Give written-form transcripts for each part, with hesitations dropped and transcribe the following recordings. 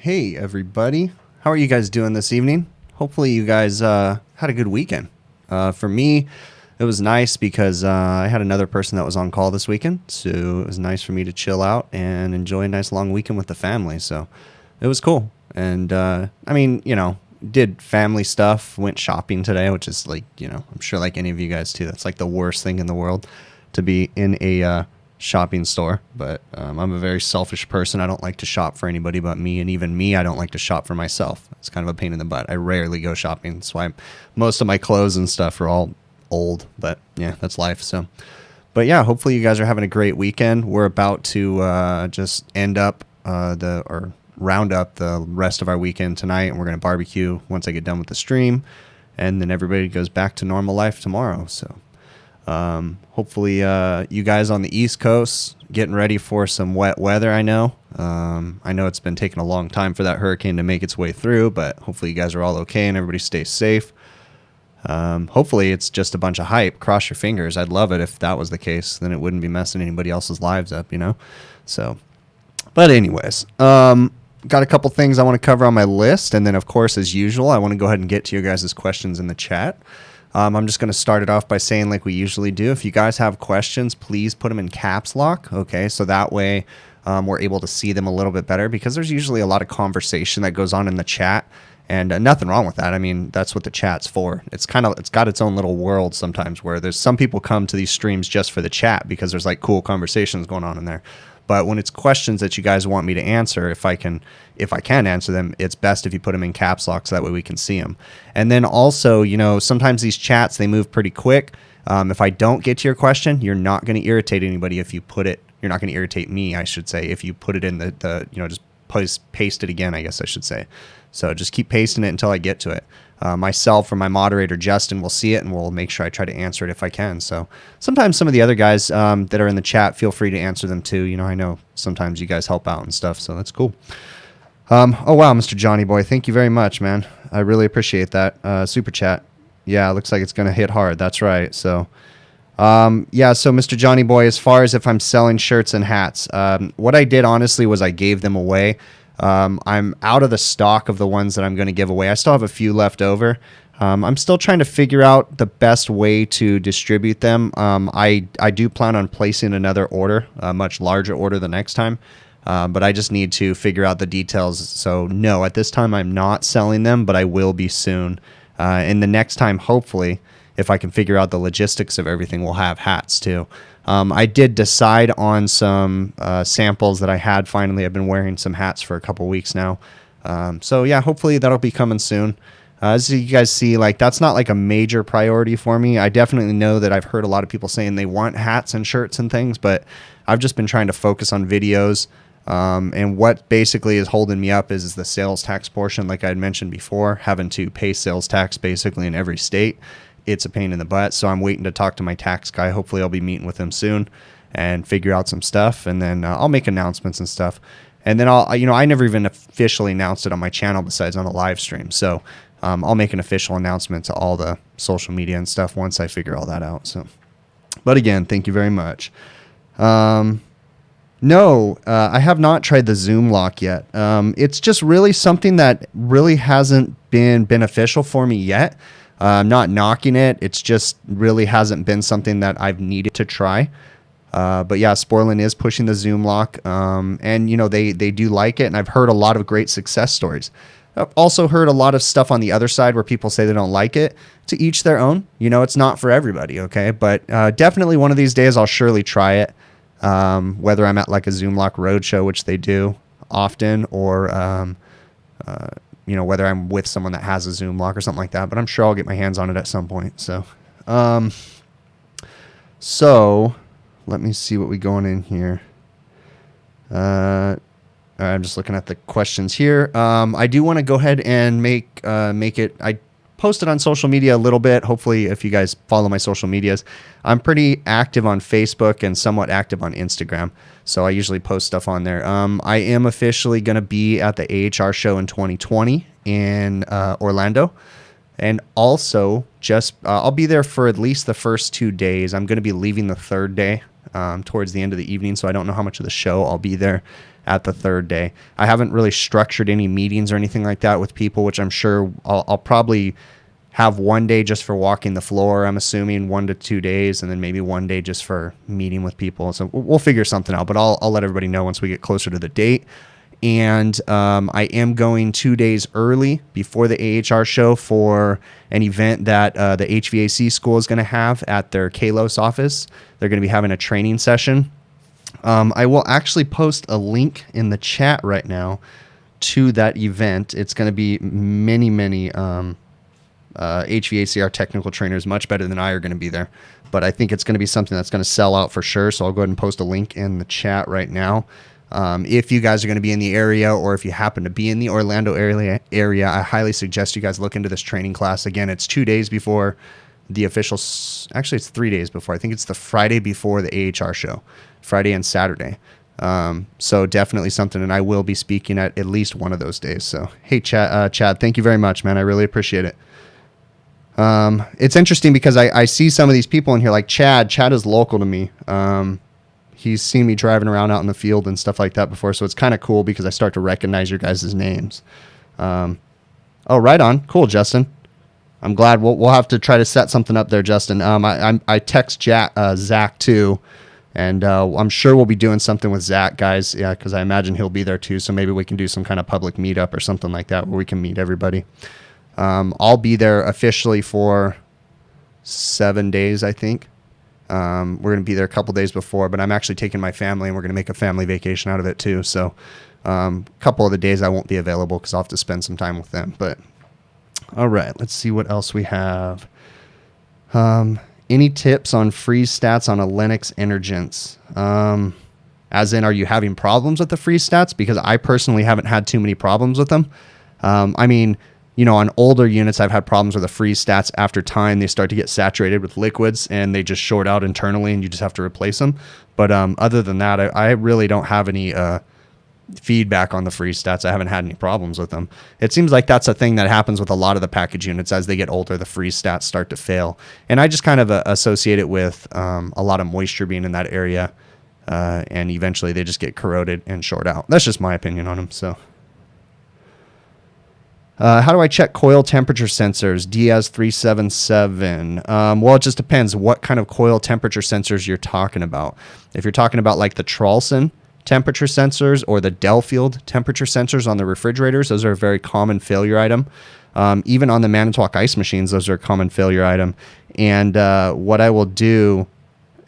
Hey everybody, how are you guys doing this evening? Hopefully you guys had a good weekend. For me, it was nice because I had another person that was on call this weekend, so it was nice for me to chill out and enjoy a nice long weekend with the family. So it was cool. And did family stuff, went shopping today, which is I'm sure like any of you guys too, that's like the worst thing in the world to be in a shopping store. But I'm a very selfish person. I don't like to shop for anybody but me, and even me, I don't like to shop for myself. It's kind of a pain in the butt. I rarely go shopping. That's why most of my clothes and stuff are all old, but yeah, that's life. So but yeah, hopefully you guys are having a great weekend. We're about to just end up round up the rest of our weekend tonight, and we're going to barbecue once I get done with the stream, and then everybody goes back to normal life tomorrow. So hopefully you guys on the East Coast getting ready for some wet weather. I know it's been taking a long time for that hurricane to make its way through, but hopefully you guys are all okay and everybody stays safe. Hopefully it's just a bunch of hype. Cross your fingers. I'd love it if that was the case. Then it wouldn't be messing anybody else's lives up, So, but anyways, got a couple things I want to cover on my list, and then of course, as usual, I want to go ahead and get to your guys' questions in the chat. I'm just going to start it off by saying, like we usually do, if you guys have questions, please put them in caps lock, okay? So that way we're able to see them a little bit better, because there's usually a lot of conversation that goes on in the chat, and nothing wrong with that. I mean, that's what the chat's for. It's got its own little world sometimes, where there's some people come to these streams just for the chat because there's like cool conversations going on in there. But when it's questions that you guys want me to answer, if I can answer them, it's best if you put them in caps lock so that way we can see them. And then also, sometimes these chats, they move pretty quick. If I don't get to your question, you're not going to irritate anybody if you put it. You're not going to irritate me, I should say, if you put it in just paste it again, I guess I should say. So just keep pasting it until I get to it. Myself or my moderator, Justin, will see it, and we'll make sure I try to answer it if I can. So sometimes some of the other guys that are in the chat, feel free to answer them too. I know sometimes you guys help out and stuff, so that's cool. Oh, wow, Mr. Johnny Boy, thank you very much, man. I really appreciate that. Super chat. Yeah, it looks like it's going to hit hard. That's right. So, so Mr. Johnny Boy, as far as if I'm selling shirts and hats, what I did, honestly, was I gave them away. I'm out of the stock of the ones that I'm going to give away. I still have a few left over. I'm still trying to figure out the best way to distribute them. I do plan on placing another order, a much larger order the next time. But I just need to figure out the details. So no, at this time I'm not selling them, but I will be soon. And the next time, hopefully, if I can figure out the logistics of everything, we'll have hats too. I did decide on some samples that I had finally. I've been wearing some hats for a couple weeks now. So yeah, hopefully that'll be coming soon. As you guys see, like that's not like a major priority for me. I definitely know that I've heard a lot of people saying they want hats and shirts and things, but I've just been trying to focus on videos. And what basically is holding me up is the sales tax portion. Like I had mentioned before, having to pay sales tax basically in every state. It's a pain in the butt. So I'm waiting to talk to my tax guy. Hopefully I'll be meeting with him soon and figure out some stuff. And then I'll make announcements and stuff. And then I never even officially announced it on my channel besides on the live stream. So I'll make an official announcement to all the social media and stuff once I figure all that out. So, but again, thank you very much. No, I have not tried the Zoom lock yet. It's just really something that really hasn't been beneficial for me yet. I'm not knocking it. It's just really hasn't been something that I've needed to try. But yeah, Sporlin is pushing the Zoom lock. And they do like it. And I've heard a lot of great success stories. I've also heard a lot of stuff on the other side where people say they don't like it. To each their own. It's not for everybody. Okay. But definitely one of these days I'll surely try it. Whether I'm at like a Zoom lock roadshow, which they do often, or, whether I'm with someone that has a Zoom lock or something like that, but I'm sure I'll get my hands on it at some point. So, let me see what we going in here. I'm just looking at the questions here. I do want to go ahead and make it. I posted on social media a little bit. Hopefully, if you guys follow my social medias, I'm pretty active on Facebook and somewhat active on Instagram. So I usually post stuff on there. I am officially going to be at the AHR show in 2020 in Orlando. And also, I'll be there for at least the first 2 days. I'm going to be leaving the third day towards the end of the evening, so I don't know how much of the show I'll be there. at the third day. I haven't really structured any meetings or anything like that with people, which I'm sure I'll probably have one day just for walking the floor, I'm assuming 1 to 2 days, and then maybe one day just for meeting with people. So we'll figure something out, but I'll let everybody know once we get closer to the date. And I am going 2 days early before the AHR show for an event that the HVAC school is going to have at their Kalos office. They're going to be having a training session. I will actually post a link in the chat right now to that event. It's going to be many HVACR technical trainers, much better than I, are going to be there. But I think it's going to be something that's going to sell out for sure. So I'll go ahead and post a link in the chat right now. If you guys are going to be in the area, or if you happen to be in the Orlando area, I highly suggest you guys look into this training class. Again, it's 2 days before the official, actually it's 3 days before. I think it's the Friday before the AHR show, Friday and Saturday. So definitely something, and I will be speaking at least one of those days. So, hey, Chad, thank you very much, man. I really appreciate it. It's interesting because I see some of these people in here, like Chad. Chad is local to me. He's seen me driving around out in the field and stuff like that before, so it's kind of cool because I start to recognize your guys' names. Oh, right on. Cool, Justin. I'm glad. We'll have to try to set something up there, Justin. I text Zach too, and I'm sure we'll be doing something with Zach, guys. Yeah, because I imagine he'll be there too. So maybe we can do some kind of public meetup or something like that where we can meet everybody. I'll be there officially for 7 days, I think. We're going to be there a couple days before, but I'm actually taking my family, and we're going to make a family vacation out of it too. So a couple of the days I won't be available because I'll have to spend some time with them. But all right, let's see what else we have. Any tips on freeze stats on a Linux Energins? As in, are you having problems with the freeze stats? Because I personally haven't had too many problems with them. I mean, you know, on older units, I've had problems with the freeze stats. After time, they start to get saturated with liquids and they just short out internally, and you just have to replace them. But other than that, I really don't have any feedback on the freeze stats. I haven't had any problems with them. It seems like that's a thing that happens with a lot of the package units. As they get older, the freeze stats start to fail. And I just kind of associate it with a lot of moisture being in that area. And eventually they just get corroded and short out. That's just my opinion on them. So. How do I check coil temperature sensors? Diaz377. Well, it just depends what kind of coil temperature sensors you're talking about. If you're talking about like the Tralson temperature sensors or the Delfield temperature sensors on the refrigerators, those are a very common failure item. Even on the Manitowoc ice machines, those are a common failure item. And what I will do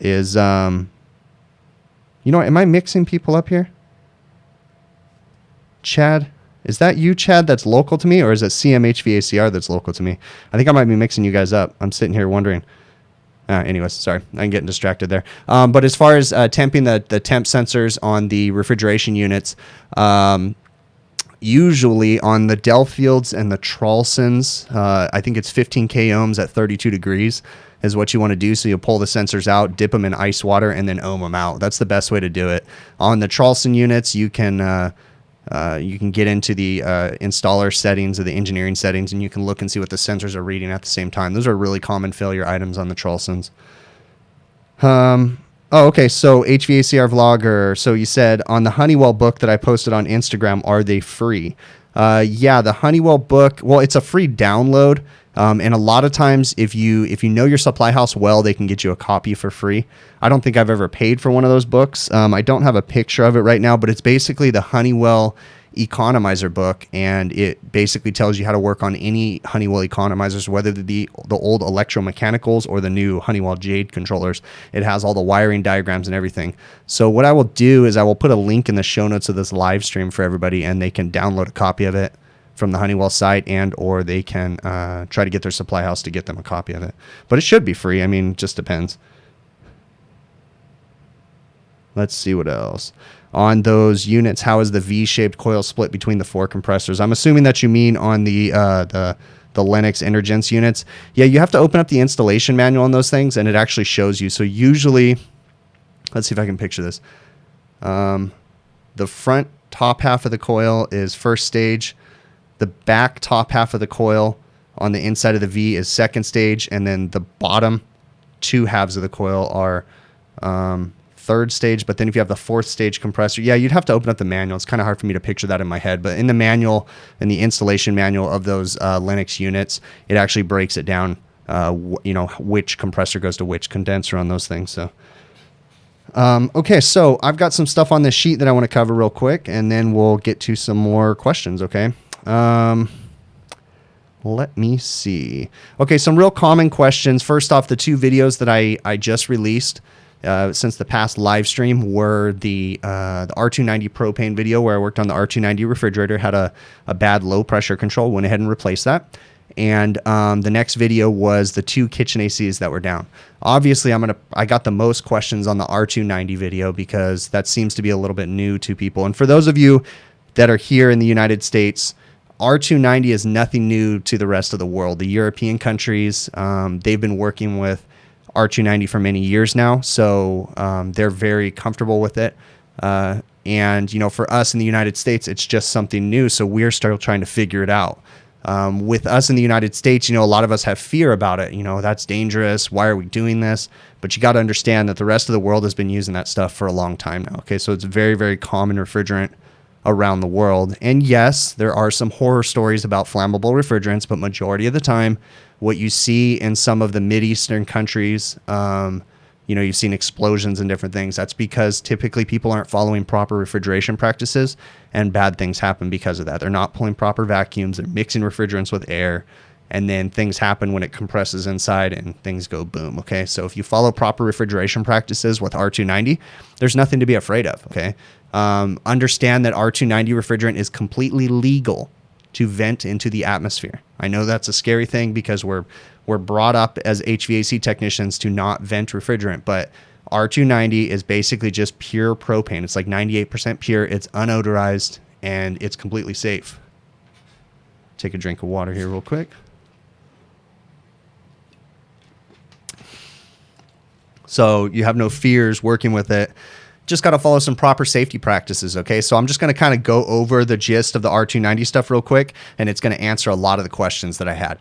is, you know, am I mixing people up here? Chad? Is that you, Chad, that's local to me, or is it CMHVACR that's local to me? I think I might be mixing you guys up. I'm sitting here wondering. Anyways, sorry. I'm getting distracted there. But as far as temping the temp sensors on the refrigeration units, usually on the Delfields and the Tralsons, I think it's 15K ohms at 32 degrees is what you want to do. So you'll pull the sensors out, dip them in ice water, and then ohm them out. That's the best way to do it. On the Tralson units, you can get into the installer settings or the engineering settings, and you can look and see what the sensors are reading at the same time. Those are really common failure items on the Tralsons. Okay. So HVACR Vlogger. So you said on the Honeywell book that I posted on Instagram, are they free? Yeah, the Honeywell book. Well, it's a free download. And a lot of times, if you know your supply house well, they can get you a copy for free. I don't think I've ever paid for one of those books. I don't have a picture of it right now, but it's basically the Honeywell economizer book, and it basically tells you how to work on any Honeywell economizers, whether the old electromechanicals or the new Honeywell Jade controllers. It has all the wiring diagrams and everything. So what I will do is I will put a link in the show notes of this live stream for everybody, and they can download a copy of it from the Honeywell site, and or they can try to get their supply house to get them a copy of it. But it should be free. I mean, it just depends. Let's see what else. On those units, how is the V-shaped coil split between the 4 compressors? I'm assuming that you mean on the Linux Energins units. Yeah, you have to open up the installation manual on those things, and it actually shows you. So usually, let's see if I can picture this. The front top half of the coil is first stage. The back top half of the coil on the inside of the V is second stage, and then the bottom 2 halves of the coil are third stage, but then if you have the fourth stage compressor, yeah, you'd have to open up the manual. It's kind of hard for me to picture that in my head, but in the manual, in the installation manual of those Linux units, it actually breaks it down, which compressor goes to which condenser on those things. So, okay, so I've got some stuff on this sheet that I want to cover real quick, and then we'll get to some more questions, okay? Let me see. Okay, some real common questions. First off, the two videos that I just released since the past live stream were the R290 propane video, where I worked on the R290 refrigerator, had a bad low pressure control, went ahead and replaced that. And the next video was the two kitchen ACs that were down. Obviously, I got the most questions on the R290 video because that seems to be a little bit new to people. And for those of you that are here in the United States, R290 is nothing new to the rest of the world. The European countries, they've been working with R290 for many years now, so they're very comfortable with it. And, for us in the United States, it's just something new, so we're still trying to figure it out. With us in the United States, a lot of us have fear about it. That's dangerous. Why are we doing this? But you got to understand that the rest of the world has been using that stuff for a long time now. Okay, so it's a very, very common refrigerant around the world. And yes, there are some horror stories about flammable refrigerants, but majority of the time, what you see in some of the Mideastern countries, you've seen explosions and different things. That's because typically people aren't following proper refrigeration practices, and bad things happen because of that. They're not pulling proper vacuums, they're mixing refrigerants with air, and then things happen when it compresses inside and things go boom, okay? So if you follow proper refrigeration practices with R290, there's nothing to be afraid of, okay? Understand that R290 refrigerant is completely legal to vent into the atmosphere. I know that's a scary thing because we're brought up as HVAC technicians to not vent refrigerant, but R290 is basically just pure propane. It's like 98% pure, it's unodorized, and it's completely safe. Take a drink of water here real quick. So you have no fears working with it. Just got to follow some proper safety practices, okay? So I'm just going to kind of go over the gist of the R290 stuff real quick, and it's going to answer a lot of the questions that I had.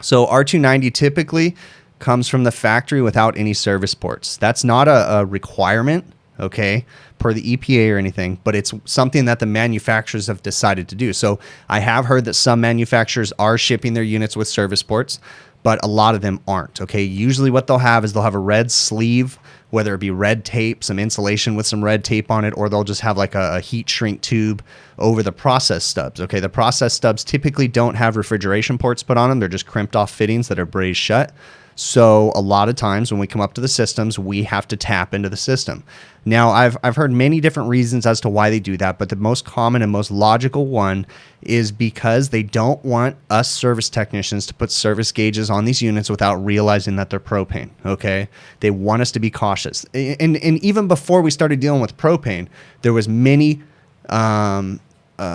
So R290 typically comes from the factory without any service ports. That's not a requirement, okay, per the EPA or anything, but it's something that the manufacturers have decided to do. So I have heard that some manufacturers are shipping their units with service ports, but a lot of them aren't, okay? Usually what they'll have is a red sleeve, whether it be red tape, some insulation with some red tape on it, or they'll just have like a heat shrink tube over the process stubs, okay? The process stubs typically don't have refrigeration ports put on them. They're just crimped off fittings that are brazed shut. So a lot of times when we come up to the systems, we have to tap into the system. Now, I've heard many different reasons as to why they do that, but the most common and most logical one is because they don't want us service technicians to put service gauges on these units without realizing that they're propane, okay? They want us to be cautious. And even before we started dealing with propane, there was many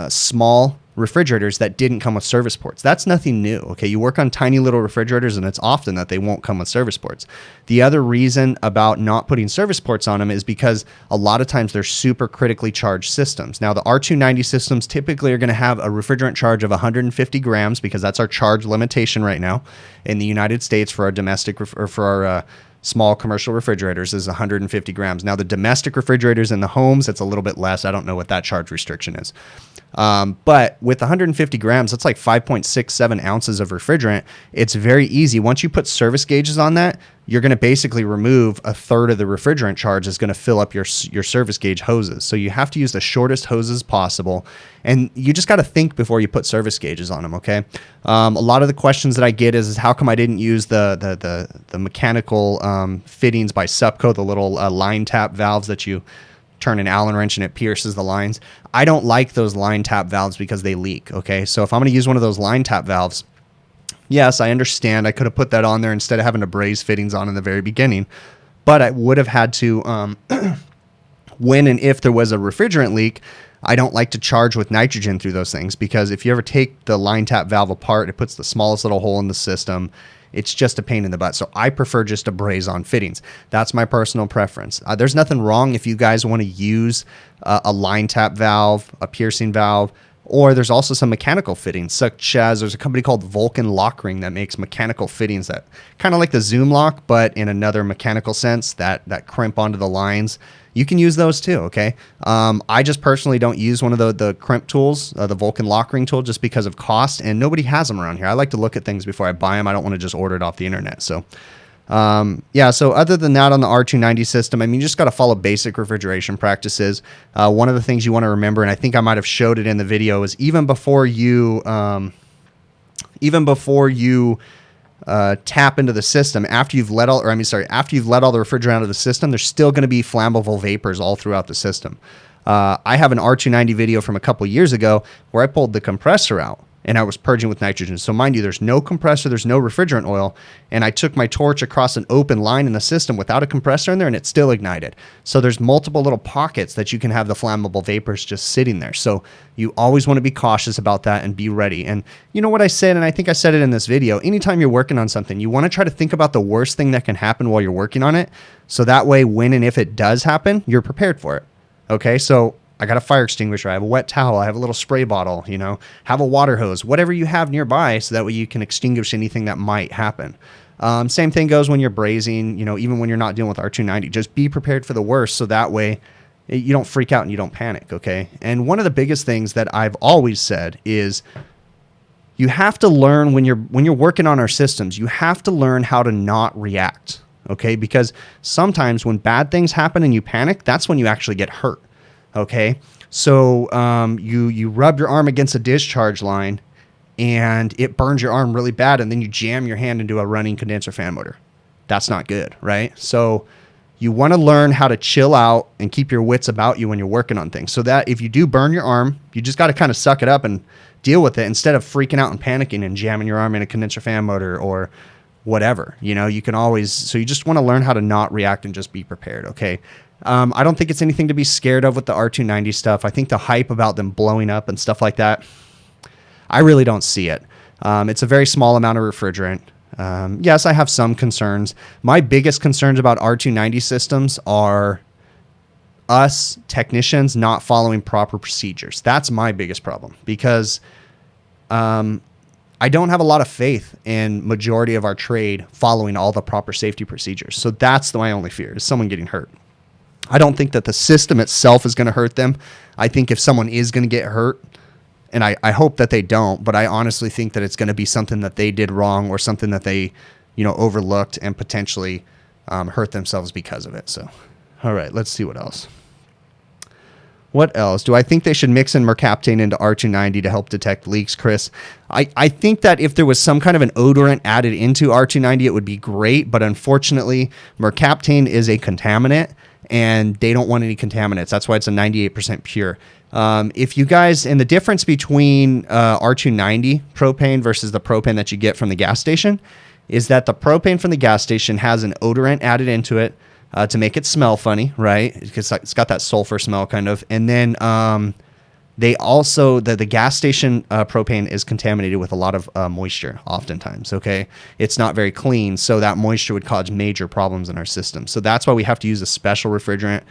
small refrigerators that didn't come with service ports. That's nothing new, okay? You work on tiny little refrigerators, and it's often that they won't come with service ports. The other reason about not putting service ports on them is because a lot of times they're super critically charged systems. Now, the R290 systems typically are going to have a refrigerant charge of 150 grams because that's our charge limitation right now in the United States for our domestic or for our small commercial refrigerators is 150 grams. Now, the domestic refrigerators in the homes, it's a little bit less. I don't know what that charge restriction is. But with 150 grams, that's like 5.67 ounces of refrigerant. It's very easy. Once you put service gauges on that, you're going to basically remove a third of the refrigerant charge is going to fill up your service gauge hoses. So you have to use the shortest hoses possible. And you just got to think before you put service gauges on them, okay? A lot of the questions that I get is how come I didn't use the mechanical fittings by Supco, the little line tap valves that you turn an Allen wrench and it pierces the lines. I don't like those line tap valves because they leak, okay? So if I'm going to use one of those line tap valves, yes, I understand. I could have put that on there instead of having to braze fittings on in the very beginning, but I would have had to, when and if there was a refrigerant leak, I don't like to charge with nitrogen through those things because if you ever take the line tap valve apart, it puts the smallest little hole in the system. It's just a pain in the butt. So I prefer just to braze on fittings. That's my personal preference. There's nothing wrong if you guys want to use a line tap valve, a piercing valve, Or there's also some mechanical fittings, such as there's a company called Vulcan Lock Ring that makes mechanical fittings that kind of like the Zoom lock, but in another mechanical sense that crimp onto the lines. You can use those too, okay? I just personally don't use one of the crimp tools, the Vulcan Lock Ring tool, just because of cost, and nobody has them around here. I like to look at things before I buy them. I don't want to just order it off the internet. So, yeah, so other than that on the R290 system, I mean, you just got to follow basic refrigeration practices. One of the things you want to remember, and I think I might have showed it in the video, is even before you tap into the system, after you've let all the refrigerant out of the system, there's still going to be flammable vapors all throughout the system. I have an R290 video from a couple years ago where I pulled the compressor out and I was purging with nitrogen. So mind you, there's no compressor, there's no refrigerant oil, and I took my torch across an open line in the system without a compressor in there, and it still ignited. So there's multiple little pockets that you can have the flammable vapors just sitting there. So you always want to be cautious about that and be ready. And you know what I said, and I think I said it in this video, anytime you're working on something, you want to try to think about the worst thing that can happen while you're working on it. So that way, when and if it does happen, you're prepared for it. Okay, so I got a fire extinguisher, I have a wet towel, I have a little spray bottle, you know, have a water hose, whatever you have nearby, so that way you can extinguish anything that might happen. Same thing goes when you're brazing, you know, even when you're not dealing with R290, just be prepared for the worst, so that way you don't freak out and you don't panic, okay? And one of the biggest things that I've always said is you have to learn when you're working on our systems, you have to learn how to not react, okay? Because sometimes when bad things happen and you panic, that's when you actually get hurt. Okay, so you rub your arm against a discharge line and it burns your arm really bad, and then you jam your hand into a running condenser fan motor. That's not good, right? So you want to learn how to chill out and keep your wits about you when you're working on things, so that if you do burn your arm, you just got to kind of suck it up and deal with it instead of freaking out and panicking and jamming your arm in a condenser fan motor or whatever. You know, you can always, so you just want to learn how to not react and just be prepared, okay? I don't think it's anything to be scared of with the R290 stuff. I think the hype about them blowing up and stuff like that, I really don't see it. It's a very small amount of refrigerant. Yes, I have some concerns. My biggest concerns about R290 systems are us technicians not following proper procedures. That's my biggest problem, because I don't have a lot of faith in majority of our trade following all the proper safety procedures. So that's my only fear, is someone getting hurt. I don't think that the system itself is going to hurt them. I think if someone is going to get hurt, and I hope that they don't, but I honestly think that it's going to be something that they did wrong or something that they, you know, overlooked and potentially hurt themselves because of it. So, all right, let's see what else. What else? Do I think they should mix in mercaptan into R290 to help detect leaks, Chris? I think that if there was some kind of an odorant added into R290, it would be great, but unfortunately, mercaptan is a contaminant, and they don't want any contaminants. That's why it's a 98% pure. If you guys, and the difference between R290 propane versus the propane that you get from the gas station is that the propane from the gas station has an odorant added into it to make it smell funny, right? Because it's got that sulfur smell kind of. And then they also, the gas station propane is contaminated with a lot of moisture oftentimes, okay? It's not very clean, so that moisture would cause major problems in our system. So that's why we have to use a special refrigerant,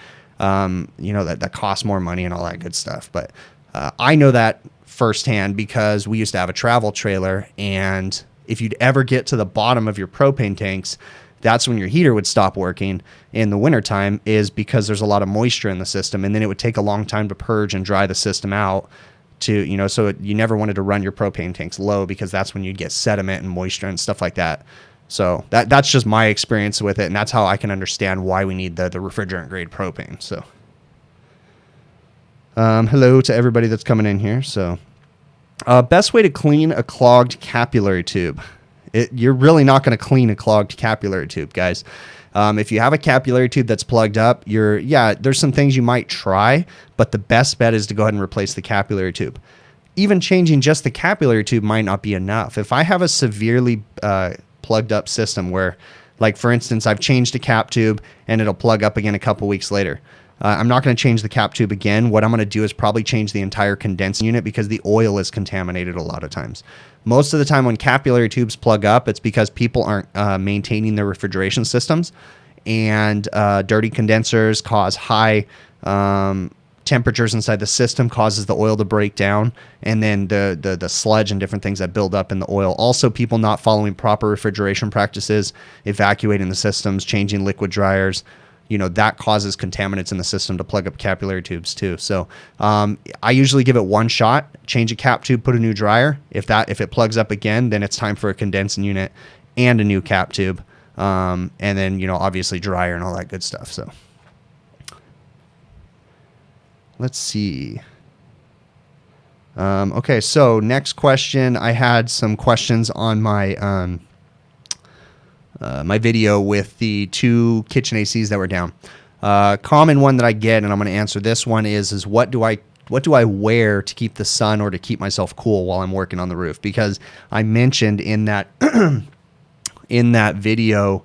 you know, that costs more money and all that good stuff. But I know that firsthand because we used to have a travel trailer, and if you'd ever get to the bottom of your propane tanks, that's when your heater would stop working in the wintertime, is because there's a lot of moisture in the system, and then it would take a long time to purge and dry the system out to, you know, so you never wanted to run your propane tanks low, because that's when you'd get sediment and moisture and stuff like that. So that's just my experience with it, and that's how I can understand why we need the refrigerant grade propane. So hello to everybody that's coming in here. So best way to clean a clogged capillary tube. You're really not going to clean a clogged capillary tube, guys. If you have a capillary tube that's plugged up, there's some things you might try, but the best bet is to go ahead and replace the capillary tube. Even changing just the capillary tube might not be enough. If I have a severely plugged up system where, like for instance, I've changed a cap tube and it'll plug up again a couple weeks later, I'm not going to change the cap tube again. What I'm going to do is probably change the entire condensing unit, because the oil is contaminated a lot of times. Most of the time when capillary tubes plug up, it's because people aren't maintaining their refrigeration systems, and dirty condensers cause high temperatures inside the system causes the oil to break down, and then the sludge and different things that build up in the oil. Also, people not following proper refrigeration practices, evacuating the systems, changing liquid dryers, that causes contaminants in the system to plug up capillary tubes too. So I usually give it one shot, change a cap tube, put a new dryer. If it plugs up again, then it's time for a condensing unit and a new cap tube. And then, obviously dryer and all that good stuff. So let's see. Okay, so next question. I had some questions on my my video with the 2 kitchen ACs that were down. Common one that I get, and I'm going to answer this one is what do I wear to keep the sun or to keep myself cool while I'm working on the roof? Because I mentioned in that in that video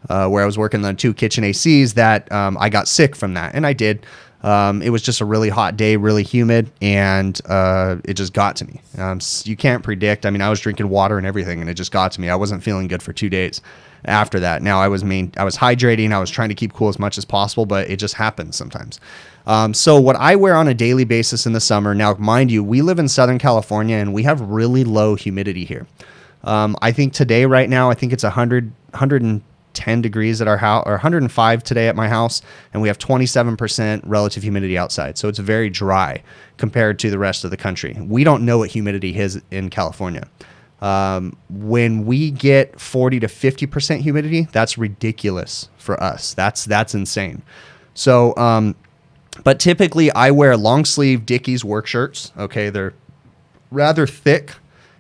where I was working on 2 kitchen ACs that I got sick from that, and I did. It was just a really hot day, really humid, and it just got to me. You can't predict. I mean, I was drinking water and everything, and it just got to me. I wasn't feeling good for 2 days after that. Now, I was hydrating. I was trying to keep cool as much as possible, but it just happens sometimes. So what I wear on a daily basis in the summer, now, mind you, we live in Southern California, and we have really low humidity here. I think today, right now, I think it's 110 degrees at our house, or 105 today at my house, and we have 27% relative humidity outside. So it's very dry compared to the rest of the country. We don't know what humidity is in California. When we get 40 to 50% humidity, that's ridiculous for us. That's insane. So, but typically I wear long sleeve Dickies work shirts. Okay. They're rather thick.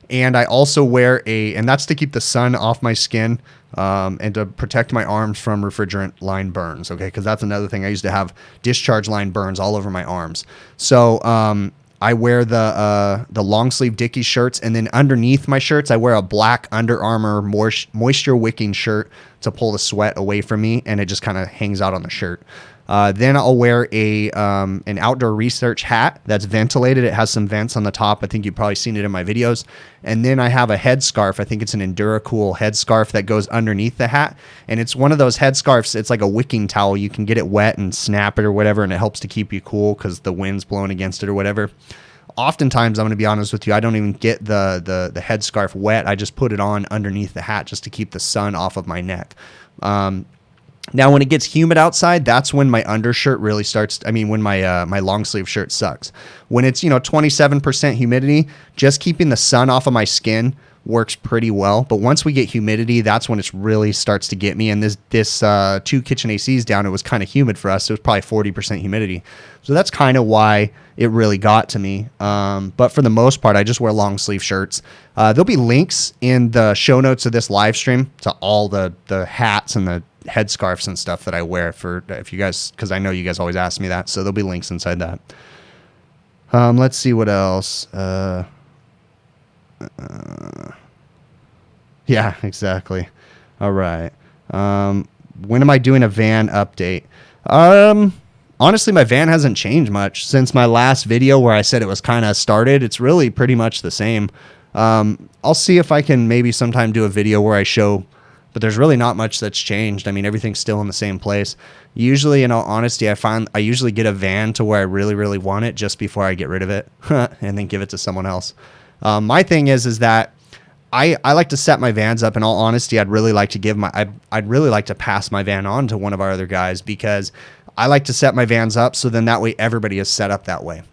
And I also wear and that's to keep the sun off my skin, and to protect my arms from refrigerant line burns. Okay. Cause that's another thing. I used to have discharge line burns all over my arms. So, I wear the long sleeve Dickies shirts, and then underneath my shirts, I wear a black Under Armour moisture wicking shirt to pull the sweat away from me, and it just kind of hangs out on the shirt. Then I'll wear an outdoor research hat that's ventilated. It has some vents on the top. I think you've probably seen it in my videos. And then I have a headscarf. I think it's an EnduraCool headscarf that goes underneath the hat. And it's one of those headscarves. It's like a wicking towel. You can get it wet and snap it or whatever, and it helps to keep you cool because the wind's blowing against it or whatever. Oftentimes, I'm going to be honest with you, I don't even get the headscarf wet. I just put it on underneath the hat just to keep the sun off of my neck. Now, when it gets humid outside, that's when my undershirt really starts. I mean, when my long sleeve shirt sucks. When it's 27% humidity, just keeping the sun off of my skin works pretty well. But once we get humidity, that's when it really starts to get me. And this 2 kitchen ACs down, it was kind of humid for us. It was probably 40% humidity. So that's kind of why it really got to me. But for the most part, I just wear long sleeve shirts. There'll be links in the show notes of this live stream to all the hats and the headscarves and stuff that I wear if you guys, because I know you guys always ask me that. So there'll be links inside that. Let's see what else. Yeah, exactly. All right. When am I doing a van update? Honestly, my van hasn't changed much since my last video where I said it was kind of started. It's really pretty much the same. I'll see if I can maybe sometime do a video where I show, but there's really not much that's changed. I mean, everything's still in the same place. Usually, in all honesty, I find I usually get a van to where I really, really want it just before I get rid of it and then give it to someone else. My thing is that I like to set my vans up. In all honesty, I'd really like to pass my van on to one of our other guys, because I like to set my vans up so then that way everybody is set up that way.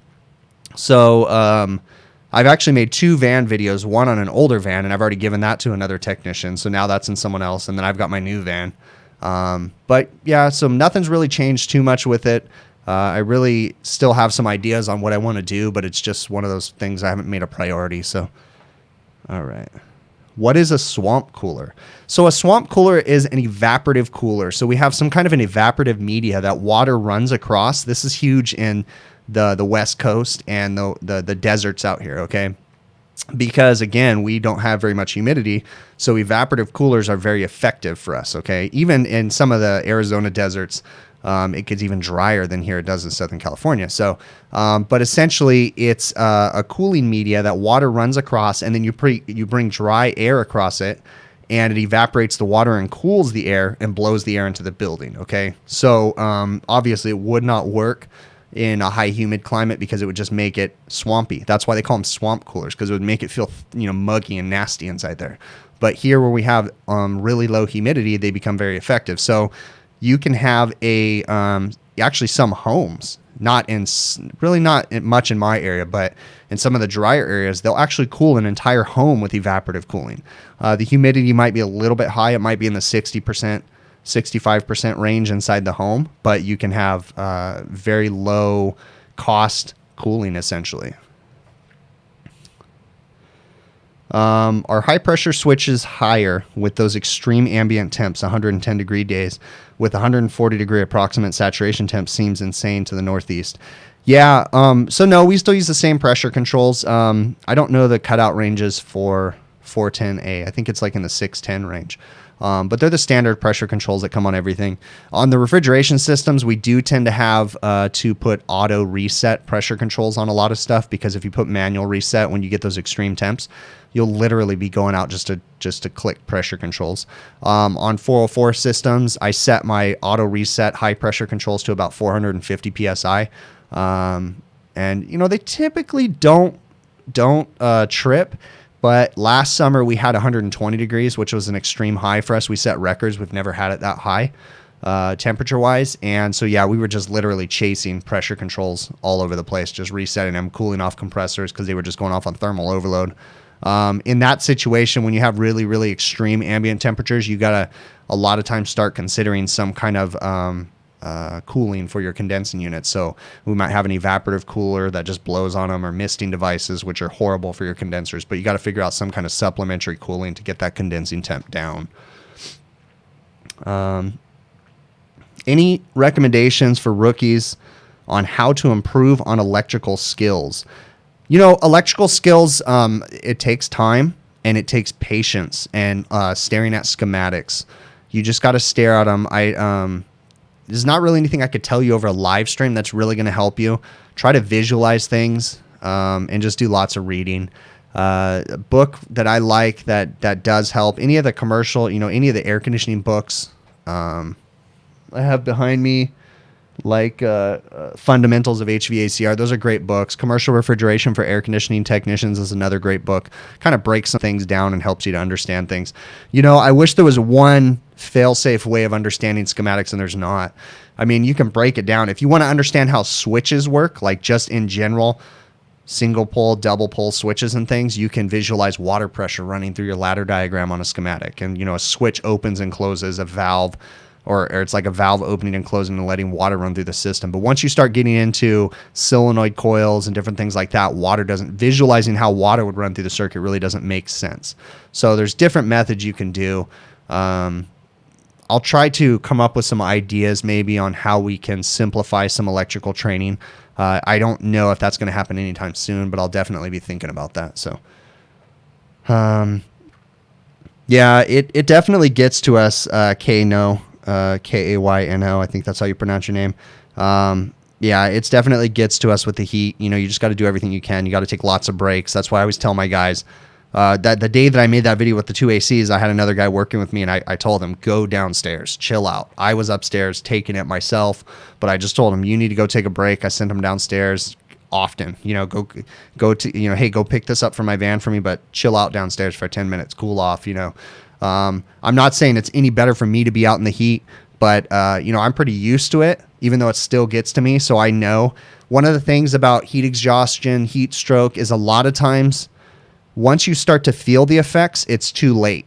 So I've actually made 2 van videos, one on an older van, and I've already given that to another technician. So now that's in someone else, and then I've got my new van. But yeah, so nothing's really changed too much with it. I really still have some ideas on what I want to do, but it's just one of those things I haven't made a priority. So, all right. What is a swamp cooler? So a swamp cooler is an evaporative cooler. So we have some kind of an evaporative media that water runs across. This is huge in the West Coast and the deserts out here, okay? Because, again, we don't have very much humidity, so evaporative coolers are very effective for us, okay? Even in some of the Arizona deserts, it gets even drier than here it does in Southern California. So, but essentially, it's a cooling media that water runs across, and then you bring dry air across it, and it evaporates the water and cools the air and blows the air into the building, okay? So, obviously, it would not work in a high humid climate because it would just make it swampy. That's why they call them swamp coolers, because it would make it feel, muggy and nasty inside there. But here where we have really low humidity, they become very effective. So you can have actually some homes, not much in my area, but in some of the drier areas, they'll actually cool an entire home with evaporative cooling. The humidity might be a little bit high. It might be in the 60%, 65% range inside the home, but you can have very low cost cooling essentially. Our high pressure switches higher with those extreme ambient temps, 110 degree days, with 140 degree approximate saturation temp seems insane to the northeast. Yeah. So no, we still use the same pressure controls. I don't know the cutout ranges for 410A. I think it's like in the 610 range. But they're the standard pressure controls that come on everything. On the refrigeration systems, we do tend to have to put auto reset pressure controls on a lot of stuff, because if you put manual reset when you get those extreme temps, you'll literally be going out just to click pressure controls. On 404 systems, I set my auto reset high pressure controls to about 450 psi, and they typically don't trip. But last summer we had 120 degrees, which was an extreme high for us. We set records. We've never had it that high temperature wise. And so, yeah, we were just literally chasing pressure controls all over the place, just resetting them, cooling off compressors because they were just going off on thermal overload. In that situation, when you have really, really extreme ambient temperatures, you got to a lot of times start considering some kind of cooling for your condensing units. So we might have an evaporative cooler that just blows on them, or misting devices, which are horrible for your condensers, but you got to figure out some kind of supplementary cooling to get that condensing temp down. Any recommendations for rookies on how to improve on electrical skills? Electrical skills, it takes time and it takes patience and staring at schematics. You just got to stare at them. There's not really anything I could tell you over a live stream that's really going to help you. Try to visualize things and just do lots of reading. A book that I like that does help, any of the commercial, any of the air conditioning books I have behind me, like Fundamentals of HVACR. Those are great books. Commercial Refrigeration for Air Conditioning Technicians is another great book. Kind of breaks some things down and helps you to understand things. I wish there was one fail-safe way of understanding schematics, and there's not. I mean, you can break it down. If you want to understand how switches work, like just in general, single pole, double pole switches and things, you can visualize water pressure running through your ladder diagram on a schematic. And, a switch opens and closes a valve, or it's like a valve opening and closing and letting water run through the system. But once you start getting into solenoid coils and different things like that, visualizing how water would run through the circuit really doesn't make sense. So there's different methods you can do. I'll try to come up with some ideas maybe on how we can simplify some electrical training. I don't know if that's going to happen anytime soon, but I'll definitely be thinking about that. So, yeah, it definitely gets to us. Kayno, Kayno. I think that's how you pronounce your name. Yeah, it's definitely gets to us with the heat. You just got to do everything you can. You got to take lots of breaks. That's why I always tell my guys, that the day that I made that video with the 2 ACs, I had another guy working with me, and I told him, go downstairs, chill out. I was upstairs taking it myself, but I just told him, you need to go take a break. I sent him downstairs often, go to, hey, go pick this up from my van for me, but chill out downstairs for 10 minutes, cool off, I'm not saying it's any better for me to be out in the heat, but, I'm pretty used to it, even though it still gets to me. So I know one of the things about heat exhaustion, heat stroke, is a lot of times once you start to feel the effects, it's too late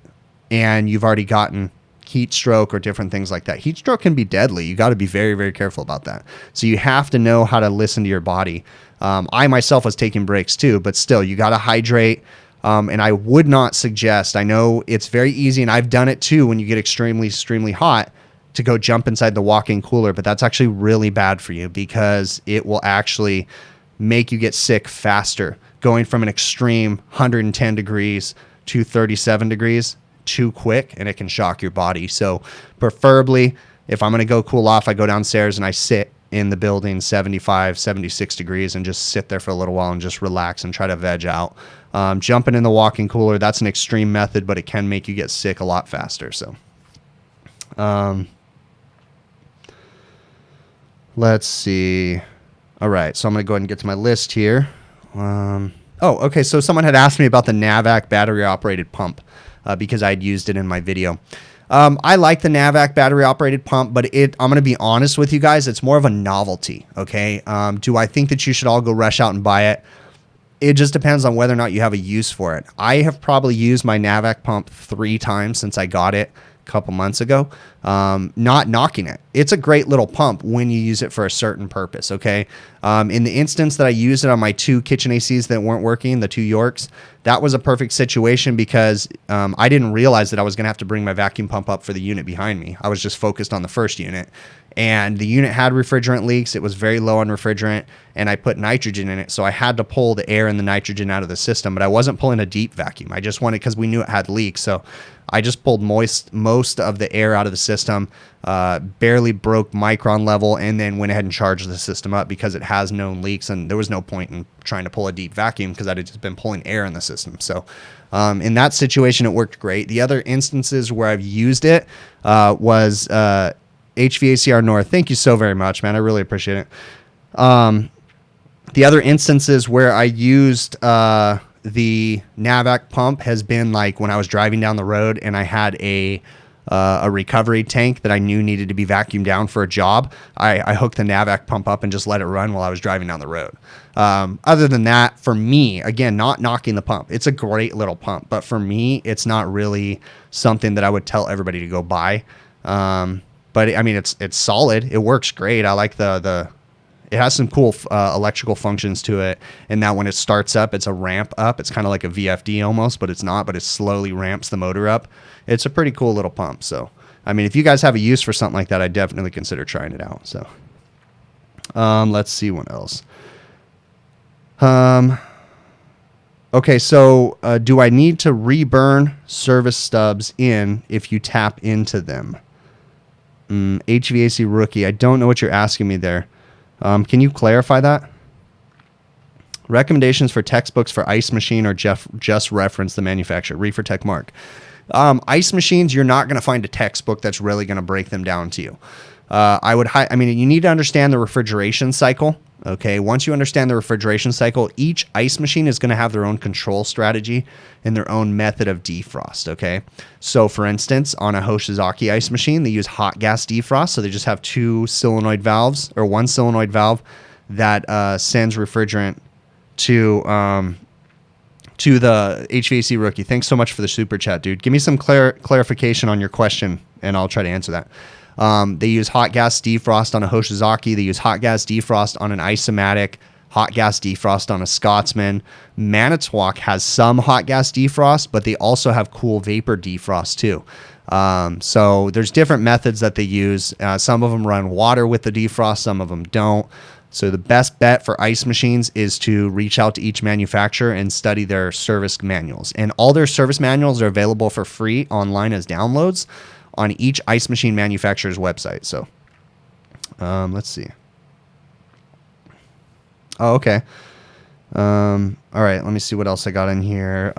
and you've already gotten heat stroke or different things like that. Heat stroke can be deadly. You got to be very, very careful about that. So you have to know how to listen to your body. I myself was taking breaks too, but still you got to hydrate. And I would not suggest, I know it's very easy, and I've done it too when you get extremely, extremely hot, to go jump inside the walk-in cooler, but that's actually really bad for you because it will actually make you get sick faster. Going from an extreme 110 degrees to 37 degrees too quick, and it can shock your body. So preferably, if I'm going to go cool off, I go downstairs and I sit in the building 75, 76 degrees and just sit there for a little while and just relax and try to veg out. Jumping in the walk-in cooler, that's an extreme method, but it can make you get sick a lot faster. So let's see. All right, so I'm going to go ahead and get to my list here. Okay, so someone had asked me about the Hvacr battery-operated pump because I'd used it in my video. I like the Hvacr battery-operated pump, but I'm going to be honest with you guys, it's more of a novelty, okay? Do I think that you should all go rush out and buy it? It just depends on whether or not you have a use for it. I have probably used my Hvacr pump 3 times since I got it a couple months ago. Not knocking it. It's a great little pump when you use it for a certain purpose, okay? In the instance that I used it on my 2 kitchen ACs that weren't working, the 2 Yorks, that was a perfect situation because I didn't realize that I was going to have to bring my vacuum pump up for the unit behind me. I was just focused on the first unit. And the unit had refrigerant leaks. It was very low on refrigerant, and I put nitrogen in it, so I had to pull the air and the nitrogen out of the system, but I wasn't pulling a deep vacuum. I just wanted, because we knew it had leaks, so I just pulled most of the air out of the system, barely broke micron level, and then went ahead and charged the system up because it has known leaks, and there was no point in trying to pull a deep vacuum because I'd just been pulling air in the system. So in that situation, it worked great. The other instances where I've used it was HVACR North. Thank you so very much, man. I really appreciate it. The other instances where I used the Hvacr pump has been like when I was driving down the road and I had a recovery tank that I knew needed to be vacuumed down for a job. I hooked the Hvacr pump up and just let it run while I was driving down the road. Other than that, for me, again, not knocking the pump. It's a great little pump, but for me, it's not really something that I would tell everybody to go buy. But I mean, it's solid. It works great. I like it has some cool electrical functions to it. And that when it starts up, it's a ramp up. It's kind of like a VFD almost, but it's not, but it slowly ramps the motor up. It's a pretty cool little pump. So, I mean, if you guys have a use for something like that, I'd definitely consider trying it out. So, let's see what else. Okay, so do I need to reburn service stubs in if you tap into them? HVAC rookie. I don't know what you're asking me there. Can you clarify that? Recommendations for textbooks for ice machine or just reference the manufacturer. Refrigerant Mark. Ice machines, you're not going to find a textbook that's really going to break them down to you. I mean, you need to understand the refrigeration cycle. Okay, once you understand the refrigeration cycle, each ice machine is going to have their own control strategy and their own method of defrost. Okay, so for instance, on a Hvacr ice machine, they use hot gas defrost. So they just have 2 solenoid valves or 1 solenoid valve that sends refrigerant to the HVAC rookie. Thanks so much for the super chat, dude. Give me some clarification on your question, and I'll try to answer that. They use hot gas defrost on a Hvacr. They use hot gas defrost on an Isomatic, hot gas defrost on a Scotsman. Manitowoc has some hot gas defrost, but they also have cool vapor defrost too. So there's different methods that they use. Some of them run water with the defrost, some of them don't. So the best bet for ice machines is to reach out to each manufacturer and study their service manuals. And all their service manuals are available for free online as downloads on each ice machine manufacturer's website. So let's see. Oh, okay. All right, let me see what else I got in here.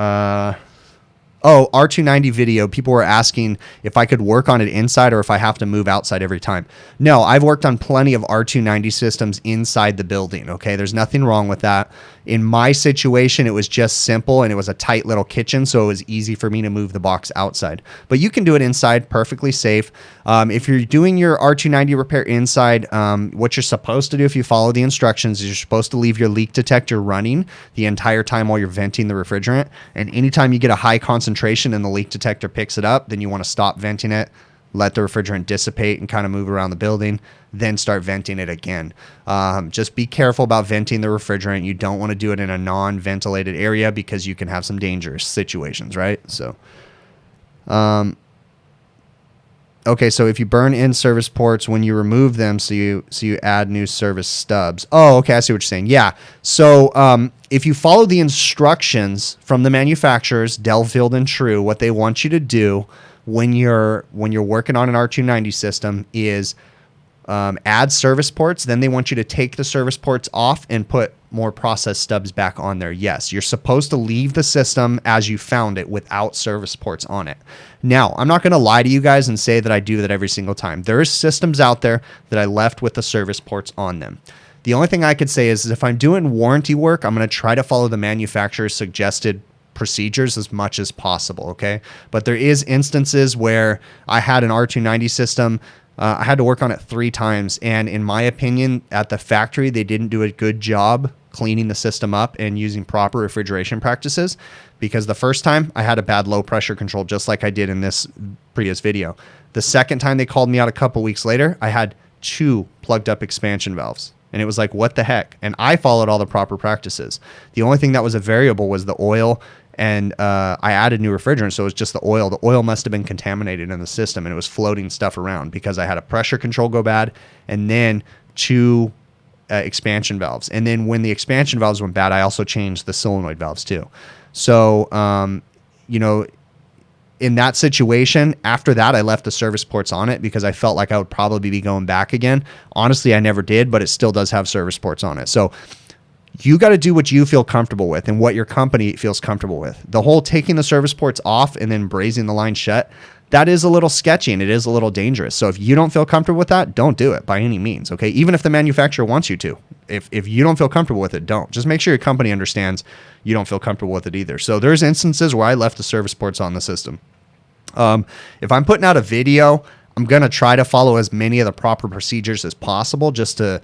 R290 video. People were asking if I could work on it inside or if I have to move outside every time. No, I've worked on plenty of R290 systems inside the building. Okay, there's nothing wrong with that. In my situation, it was just simple and it was a tight little kitchen, so it was easy for me to move the box outside. But you can do it inside, perfectly safe. If you're doing your R290 repair inside, what you're supposed to do if you follow the instructions is you're supposed to leave your leak detector running the entire time while you're venting the refrigerant. And anytime you get a high concentration and the leak detector picks it up, then you want to stop venting it, let the refrigerant dissipate and kind of move around the building, then start venting it again. Just be careful about venting the refrigerant. You don't want to do it in a non-ventilated area because you can have some dangerous situations, right? So, okay, so if you burn in service ports when you remove them, so you add new service stubs. Oh, okay, I see what you're saying. Yeah. So if you follow the instructions from the manufacturers, Delafield and True, what they want you to do when you're working on an R290 system is add service ports. Then they want you to take the service ports off and put more process stubs back on there. Yes, you're supposed to leave the system as you found it without service ports on it. Now, I'm not going to lie to you guys and say that I do that every single time. There are systems out there that I left with the service ports on them. The only thing I could say is if I'm doing warranty work, I'm going to try to follow the manufacturer's suggested procedures as much as possible. Okay. But there is instances where I had an R290 system. I had to work on it 3 times. And in my opinion, at the factory, they didn't do a good job cleaning the system up and using proper refrigeration practices, because the first time I had a bad low pressure control, just like I did in this previous video. The second time they called me out a couple weeks later, I had 2 plugged up expansion valves. And it was like, what the heck? And I followed all the proper practices. The only thing that was a variable was the oil, and I added new refrigerant, so it was just the oil. The oil must have been contaminated in the system, and it was floating stuff around because I had a pressure control go bad, and then 2 expansion valves. And then when the expansion valves went bad, I also changed the solenoid valves too. So, you know, in that situation, after that, I left the service ports on it because I felt like I would probably be going back again. Honestly, I never did, but it still does have service ports on it. So you got to do what you feel comfortable with and what your company feels comfortable with. The whole taking the service ports off and then brazing the line shut, that is a little sketchy and it is a little dangerous. So if you don't feel comfortable with that, don't do it by any means. Okay. Even if the manufacturer wants you to, if you don't feel comfortable with it, don't. Just make sure your company understands you don't feel comfortable with it either. So there's instances where I left the service ports on the system. If I'm putting out a video, I'm going to try to follow as many of the proper procedures as possible just to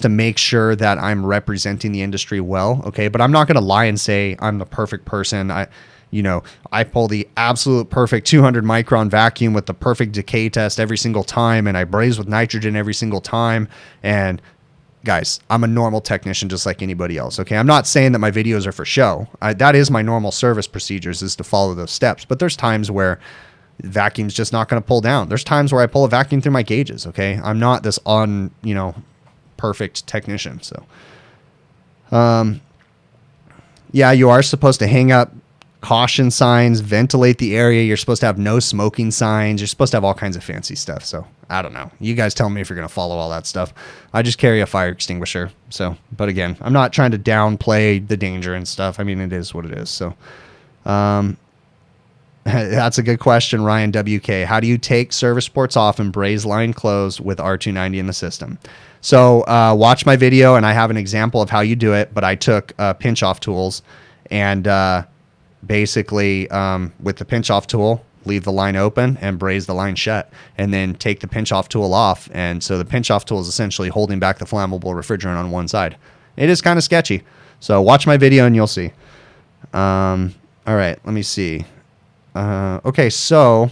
make sure that I'm representing the industry well. Okay. But I'm not going to lie and say I'm the perfect person. I pull the absolute perfect 200 micron vacuum with the perfect decay test every single time, and I braze with nitrogen every single time. And guys, I'm a normal technician just like anybody else. Okay. I'm not saying that my videos are for show. That is my normal service procedures, is to follow those steps. But there's times where the vacuum's just not going to pull down. There's times where I pull a vacuum through my gauges. Okay. I'm not this perfect technician. So, yeah, you are supposed to hang up caution signs, ventilate the area. You're supposed to have no smoking signs. You're supposed to have all kinds of fancy stuff. So I don't know. You guys tell me if you're going to follow all that stuff. I just carry a fire extinguisher. So, but again, I'm not trying to downplay the danger and stuff. I mean, it is what it is. So, that's a good question, Ryan WK. How do you take service ports off and braze line close with R290 in the system? So watch my video, and I have an example of how you do it, but I took pinch off tools and basically with the pinch off tool, leave the line open and braze the line shut, and then take the pinch off tool off. And so the pinch off tool is essentially holding back the flammable refrigerant on one side. It is kind of sketchy. So watch my video and you'll see. All right, let me see. Okay, so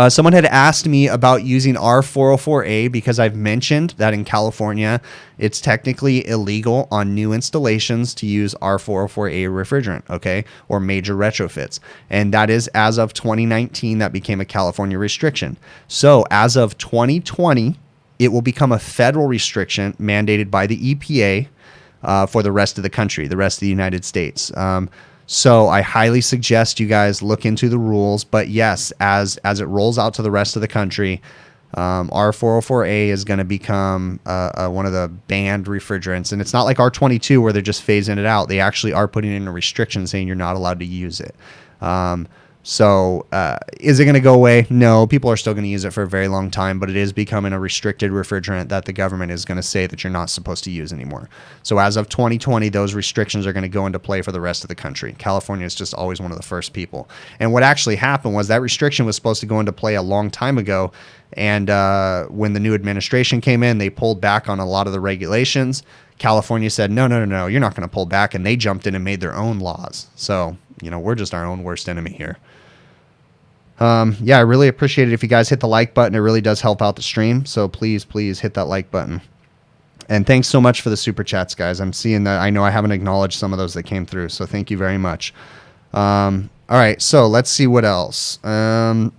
someone had asked me about using R404A because I've mentioned that in California, it's technically illegal on new installations to use R404A refrigerant, okay, or major retrofits. And that is as of 2019, that became a California restriction. So as of 2020, it will become a federal restriction mandated by the EPA for the rest of the country, the rest of the United States. So I highly suggest you guys look into the rules. But yes, as it rolls out to the rest of the country, R404A is going to become one of the banned refrigerants. And it's not like R22 where they're just phasing it out. They actually are putting in a restriction saying you're not allowed to use it. So is it going to go away? No, people are still going to use it for a very long time, but it is becoming a restricted refrigerant that the government is going to say that you're not supposed to use anymore. So as of 2020, those restrictions are going to go into play for the rest of the country. California is just always one of the first people. And what actually happened was that restriction was supposed to go into play a long time ago. And when the new administration came in, they pulled back on a lot of the regulations. California said, no, you're not going to pull back. And they jumped in and made their own laws. So, we're just our own worst enemy here. Yeah, I really appreciate it if you guys hit the like button. It really does help out the stream. So please hit that like button. And thanks so much for the super chats, guys. I'm seeing that. I know I haven't acknowledged some of those that came through. So thank you very much. All right. So let's see what else. I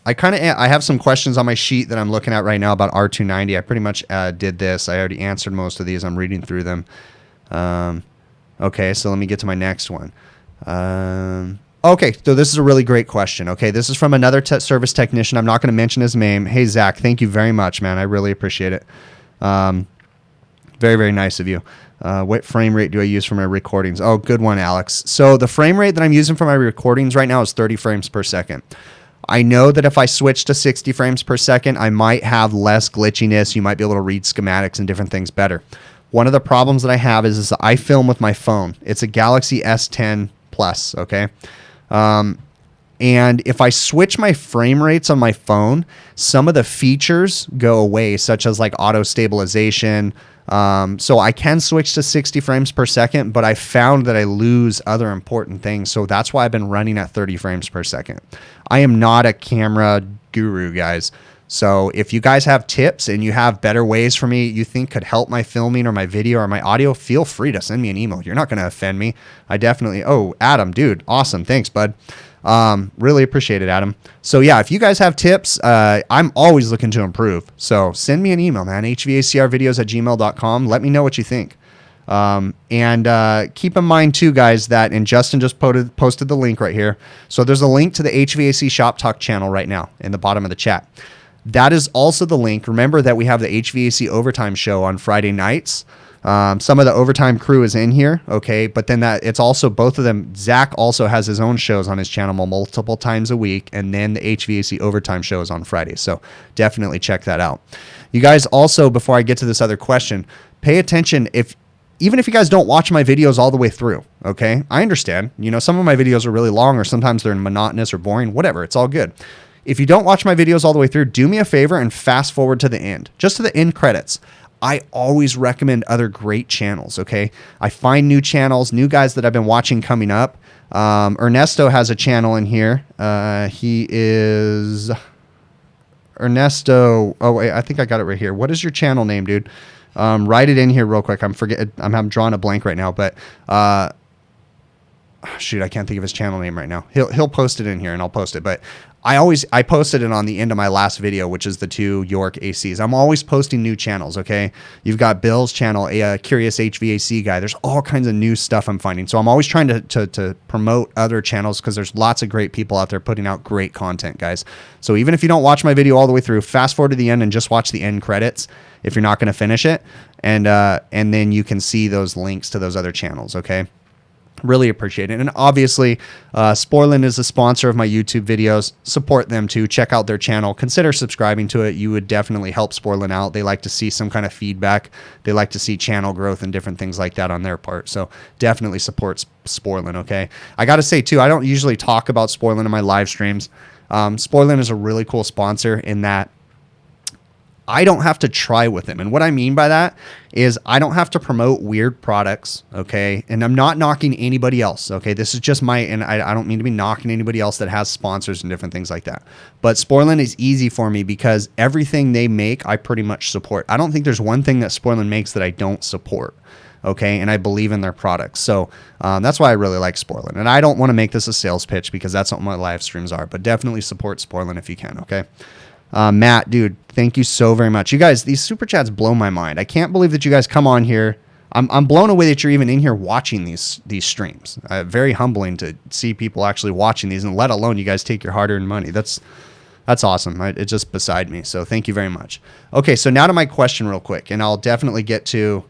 have some questions on my sheet that I'm looking at right now about R290. I pretty much did this. I already answered most of these. I'm reading through them. Okay. So let me get to my next one. Okay, so this is a really great question. Okay, this is from another service technician. I'm not going to mention his name. Hey, Zach, thank you very much, man. I really appreciate it. Very, very nice of you. What frame rate do I use for my recordings? Oh, good one, Alex. So the frame rate that I'm using for my recordings right now is 30 frames per second. I know that if I switch to 60 frames per second, I might have less glitchiness. You might be able to read schematics and different things better. One of the problems that I have is I film with my phone. It's a Galaxy S10 Plus, okay? And if I switch my frame rates on my phone, some of the features go away, such as like auto stabilization. So I can switch to 60 frames per second, but I found that I lose other important things. So that's why I've been running at 30 frames per second. I am not a camera guru, guys. So if you guys have tips and you have better ways for me you think could help my filming or my video or my audio, feel free to send me an email. You're not going to offend me. I definitely, oh, Adam, dude, awesome. Thanks, bud. Really appreciate it, Adam. So yeah, if you guys have tips, I'm always looking to improve. So send me an email, man, hvacrvideos@gmail.com. Let me know what you think. And keep in mind too, guys, that, and Justin just posted the link right here. So there's a link to the HVAC Shop Talk channel right now in the bottom of the chat. That is also the link. Remember that we have the HVAC Overtime show on Friday nights. Some of the Overtime crew is in here, okay? But then it's also both of them. Zach also has his own shows on his channel multiple times a week, and then the HVAC Overtime show is on Friday. So definitely check that out. You guys also, before I get to this other question, pay attention even if you guys don't watch my videos all the way through, okay? I understand. You know, some of my videos are really long, or sometimes they're monotonous or boring, whatever. It's all good. If you don't watch my videos all the way through, do me a favor and fast forward to the end, just to the end credits. I always recommend other great channels, okay? I find new channels, new guys that I've been watching coming up. Ernesto has a channel in here. He is Ernesto. Oh, wait, I think I got it right here. What is your channel name, dude? Write it in here real quick. I'm drawing a blank right now, but shoot, I can't think of his channel name right now. He'll post it in here and I'll post it. But I posted it on the end of my last video, which is the 2 York ACs. I'm always posting new channels, okay? You've got Bill's channel, a Curious HVAC guy. There's all kinds of new stuff I'm finding. So I'm always trying to promote other channels because there's lots of great people out there putting out great content, guys. So even if you don't watch my video all the way through, fast forward to the end and just watch the end credits if you're not going to finish it. And then you can see those links to those other channels, okay? Really appreciate it. And obviously, Sporlan is a sponsor of my YouTube videos. Support them too. Check out their channel. Consider subscribing to it. You would definitely help Sporlan out. They like to see some kind of feedback. They like to see channel growth and different things like that on their part. So definitely support Sporlan, okay? I got to say too, I don't usually talk about Sporlan in my live streams. Sporlan is a really cool sponsor in that I don't have to try with them. And what I mean by that is I don't have to promote weird products, okay? And I'm not knocking anybody else, okay? This is just and I don't mean to be knocking anybody else that has sponsors and different things like that. But Sporlan is easy for me because everything they make, I pretty much support. I don't think there's one thing that Sporlan makes that I don't support, okay? And I believe in their products. So that's why I really like Sporlan. And I don't want to make this a sales pitch because that's what my live streams are. But definitely support Sporlan if you can, okay? Matt, dude, thank you so very much. You guys, these super chats blow my mind. I can't believe that you guys come on here. I'm blown away that you're even in here watching these streams. Very humbling to see people actually watching these, and let alone you guys take your hard-earned money. That's awesome. It's just beside me. So thank you very much. Okay, so now to my question real quick, and I'll definitely get to.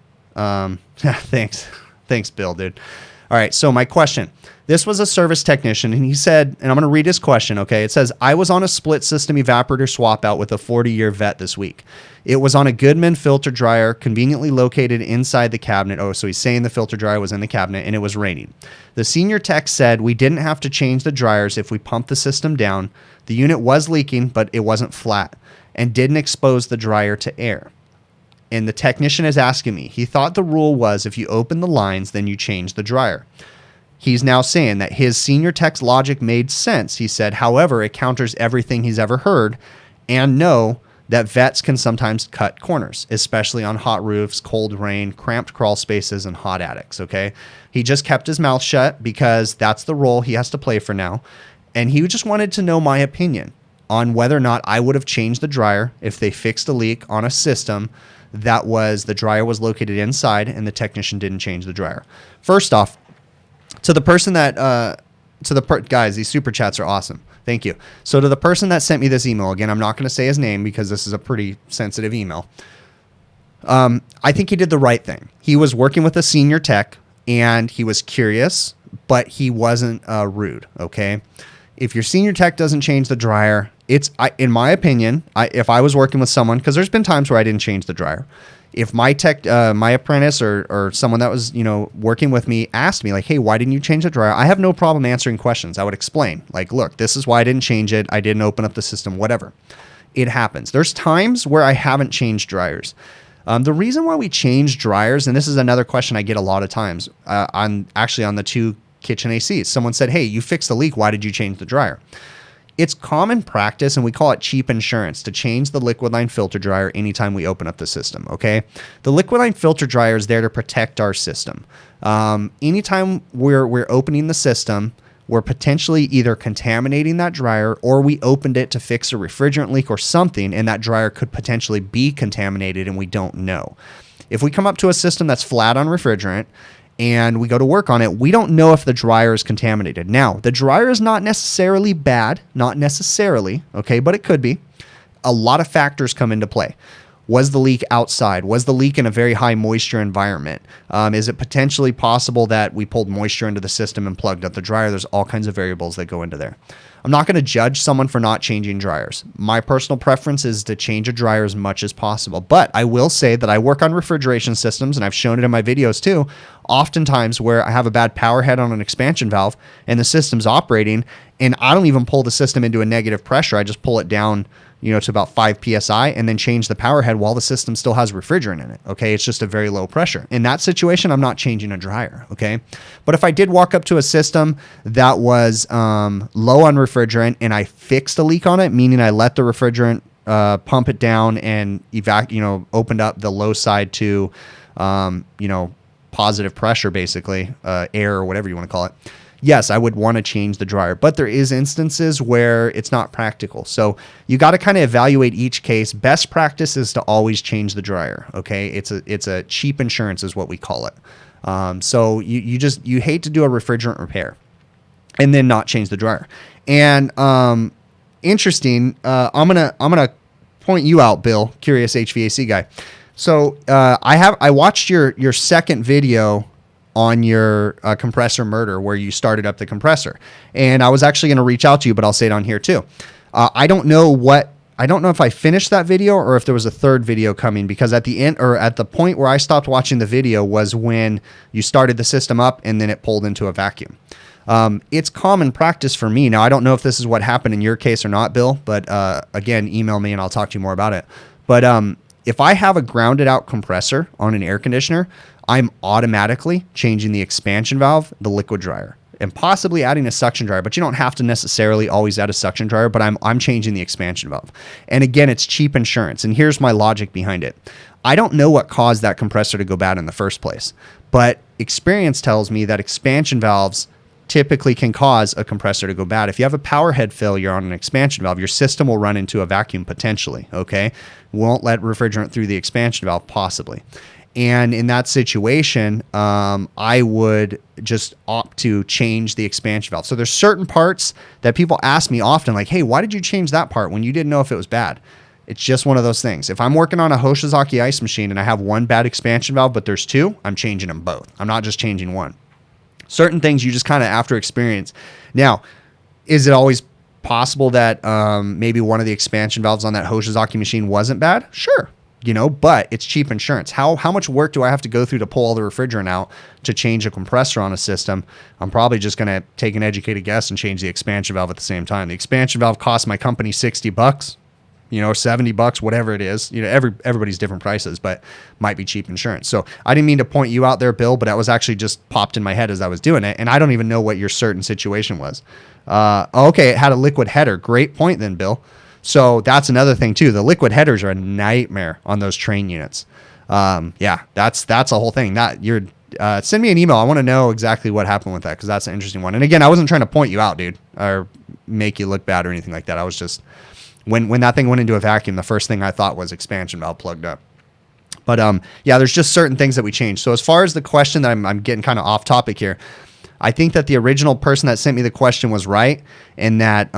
Thanks, Bill, dude. All right, so my question. This was a service technician, and he said, and I'm going to read his question, okay? It says, I was on a split system evaporator swap out with a 40-year vet this week. It was on a Goodman filter dryer conveniently located inside the cabinet. Oh, so he's saying the filter dryer was in the cabinet, and it was raining. The senior tech said we didn't have to change the dryers if we pumped the system down. The unit was leaking, but it wasn't flat, and didn't expose the dryer to air. And the technician is asking me, he thought the rule was if you open the lines, then you change the dryer. He's now saying that his senior tech's logic made sense. He said, however, it counters everything he's ever heard and know that vets can sometimes cut corners, especially on hot roofs, cold rain, cramped crawl spaces, and hot attics, okay? He just kept his mouth shut because that's the role he has to play for now. And he just wanted to know my opinion on whether or not I would have changed the dryer if they fixed a leak on a system that was the dryer was located inside and the technician didn't change the dryer. First off, to the person that, guys, these super chats are awesome. Thank you. So to the person that sent me this email, again, I'm not going to say his name because this is a pretty sensitive email. I think he did the right thing. He was working with a senior tech and he was curious, but he wasn't rude, okay? If your senior tech doesn't change the dryer, in my opinion, if I was working with someone, because there's been times where I didn't change the dryer. If my my apprentice or someone that was, working with me asked me like, hey, why didn't you change the dryer? I have no problem answering questions. I would explain like, look, this is why I didn't change it. I didn't open up the system, whatever. It happens. There's times where I haven't changed dryers. The reason why we change dryers, and this is another question I get a lot of times, on the 2 kitchen ACs. Someone said, hey, you fixed the leak. Why did you change the dryer? It's common practice, and we call it cheap insurance, to change the liquid line filter dryer anytime we open up the system, okay? The liquid line filter dryer is there to protect our system. Anytime we're opening the system, we're potentially either contaminating that dryer, or we opened it to fix a refrigerant leak or something, and that dryer could potentially be contaminated and we don't know. If we come up to a system that's flat on refrigerant and we go to work on it, we don't know if the dryer is contaminated. Now, the dryer is not necessarily bad, okay, but it could be. A lot of factors come into play. Was the leak outside? Was the leak in a very high moisture environment? Is it potentially possible that we pulled moisture into the system and plugged up the dryer? There's all kinds of variables that go into there. I'm not going to judge someone for not changing dryers. My personal preference is to change a dryer as much as possible. But I will say that I work on refrigeration systems, and I've shown it in my videos too, oftentimes where I have a bad power head on an expansion valve and the system's operating, and I don't even pull the system into a negative pressure. I just pull it down to about 5 PSI and then change the power head while the system still has refrigerant in it. Okay. It's just a very low pressure. In that situation, I'm not changing a dryer. Okay. But if I did walk up to a system that was low on refrigerant and I fixed a leak on it, meaning I let the refrigerant pump it down and opened up the low side to, positive pressure, basically, air or whatever you want to call it. Yes, I would want to change the dryer, but there is instances where it's not practical. So you got to kind of evaluate each case. Best practice is to always change the dryer. Okay. It's a cheap insurance is what we call it. So you hate to do a refrigerant repair and then not change the dryer. And, interesting. I'm going to point you out, Bill, curious HVAC guy. So, I watched your second video on your compressor murder where you started up the compressor. And I was actually going to reach out to you, but I'll say it on here too. I don't know if I finished that video or if there was a third video coming, because at the end, or at the point where I stopped watching the video, was when you started the system up and then it pulled into a vacuum. It's common practice for me. Now, I don't know if this is what happened in your case or not, Bill, but again, email me and I'll talk to you more about it. But if I have a grounded out compressor on an air conditioner, I'm automatically changing the expansion valve, the liquid dryer, and possibly adding a suction dryer, but you don't have to necessarily always add a suction dryer, but I'm changing the expansion valve. And again, it's cheap insurance. And here's my logic behind it. I don't know what caused that compressor to go bad in the first place, but experience tells me that expansion valves typically can cause a compressor to go bad. If you have a power head failure on an expansion valve, your system will run into a vacuum potentially, okay? Won't let refrigerant through the expansion valve possibly. And in that situation, I would just opt to change the expansion valve. So there's certain parts that people ask me often, like, hey, why did you change that part when you didn't know if it was bad? It's just one of those things. If I'm working on a Hoshizaki ice machine and I have one bad expansion valve, but there's 2, I'm changing them both. I'm not just changing one. Certain things you just kind of after experience. Now, is it always possible that maybe one of the expansion valves on that Hoshizaki machine wasn't bad? Sure. But it's cheap insurance. How much work do I have to go through to pull all the refrigerant out to change a compressor on a system? I'm probably just going to take an educated guess and change the expansion valve at the same time. The expansion valve costs my company $60, $70, whatever it is. Everybody's different prices, but might be cheap insurance. So I didn't mean to point you out there, Bill, but that was actually just popped in my head as I was doing it. And I don't even know what your certain situation was. Okay. It had a liquid header. Great point then, Bill. So that's another thing too. The liquid headers are a nightmare on those train units. Yeah, that's a whole thing. Send me an email. I want to know exactly what happened with that, because that's an interesting one. And again, I wasn't trying to point you out, dude, or make you look bad or anything like that. I was just, when that thing went into a vacuum, the first thing I thought was expansion valve plugged up. But yeah, there's just certain things that we changed. So as far as the question that I'm getting kind of off topic here, I think that the original person that sent me the question was right, in that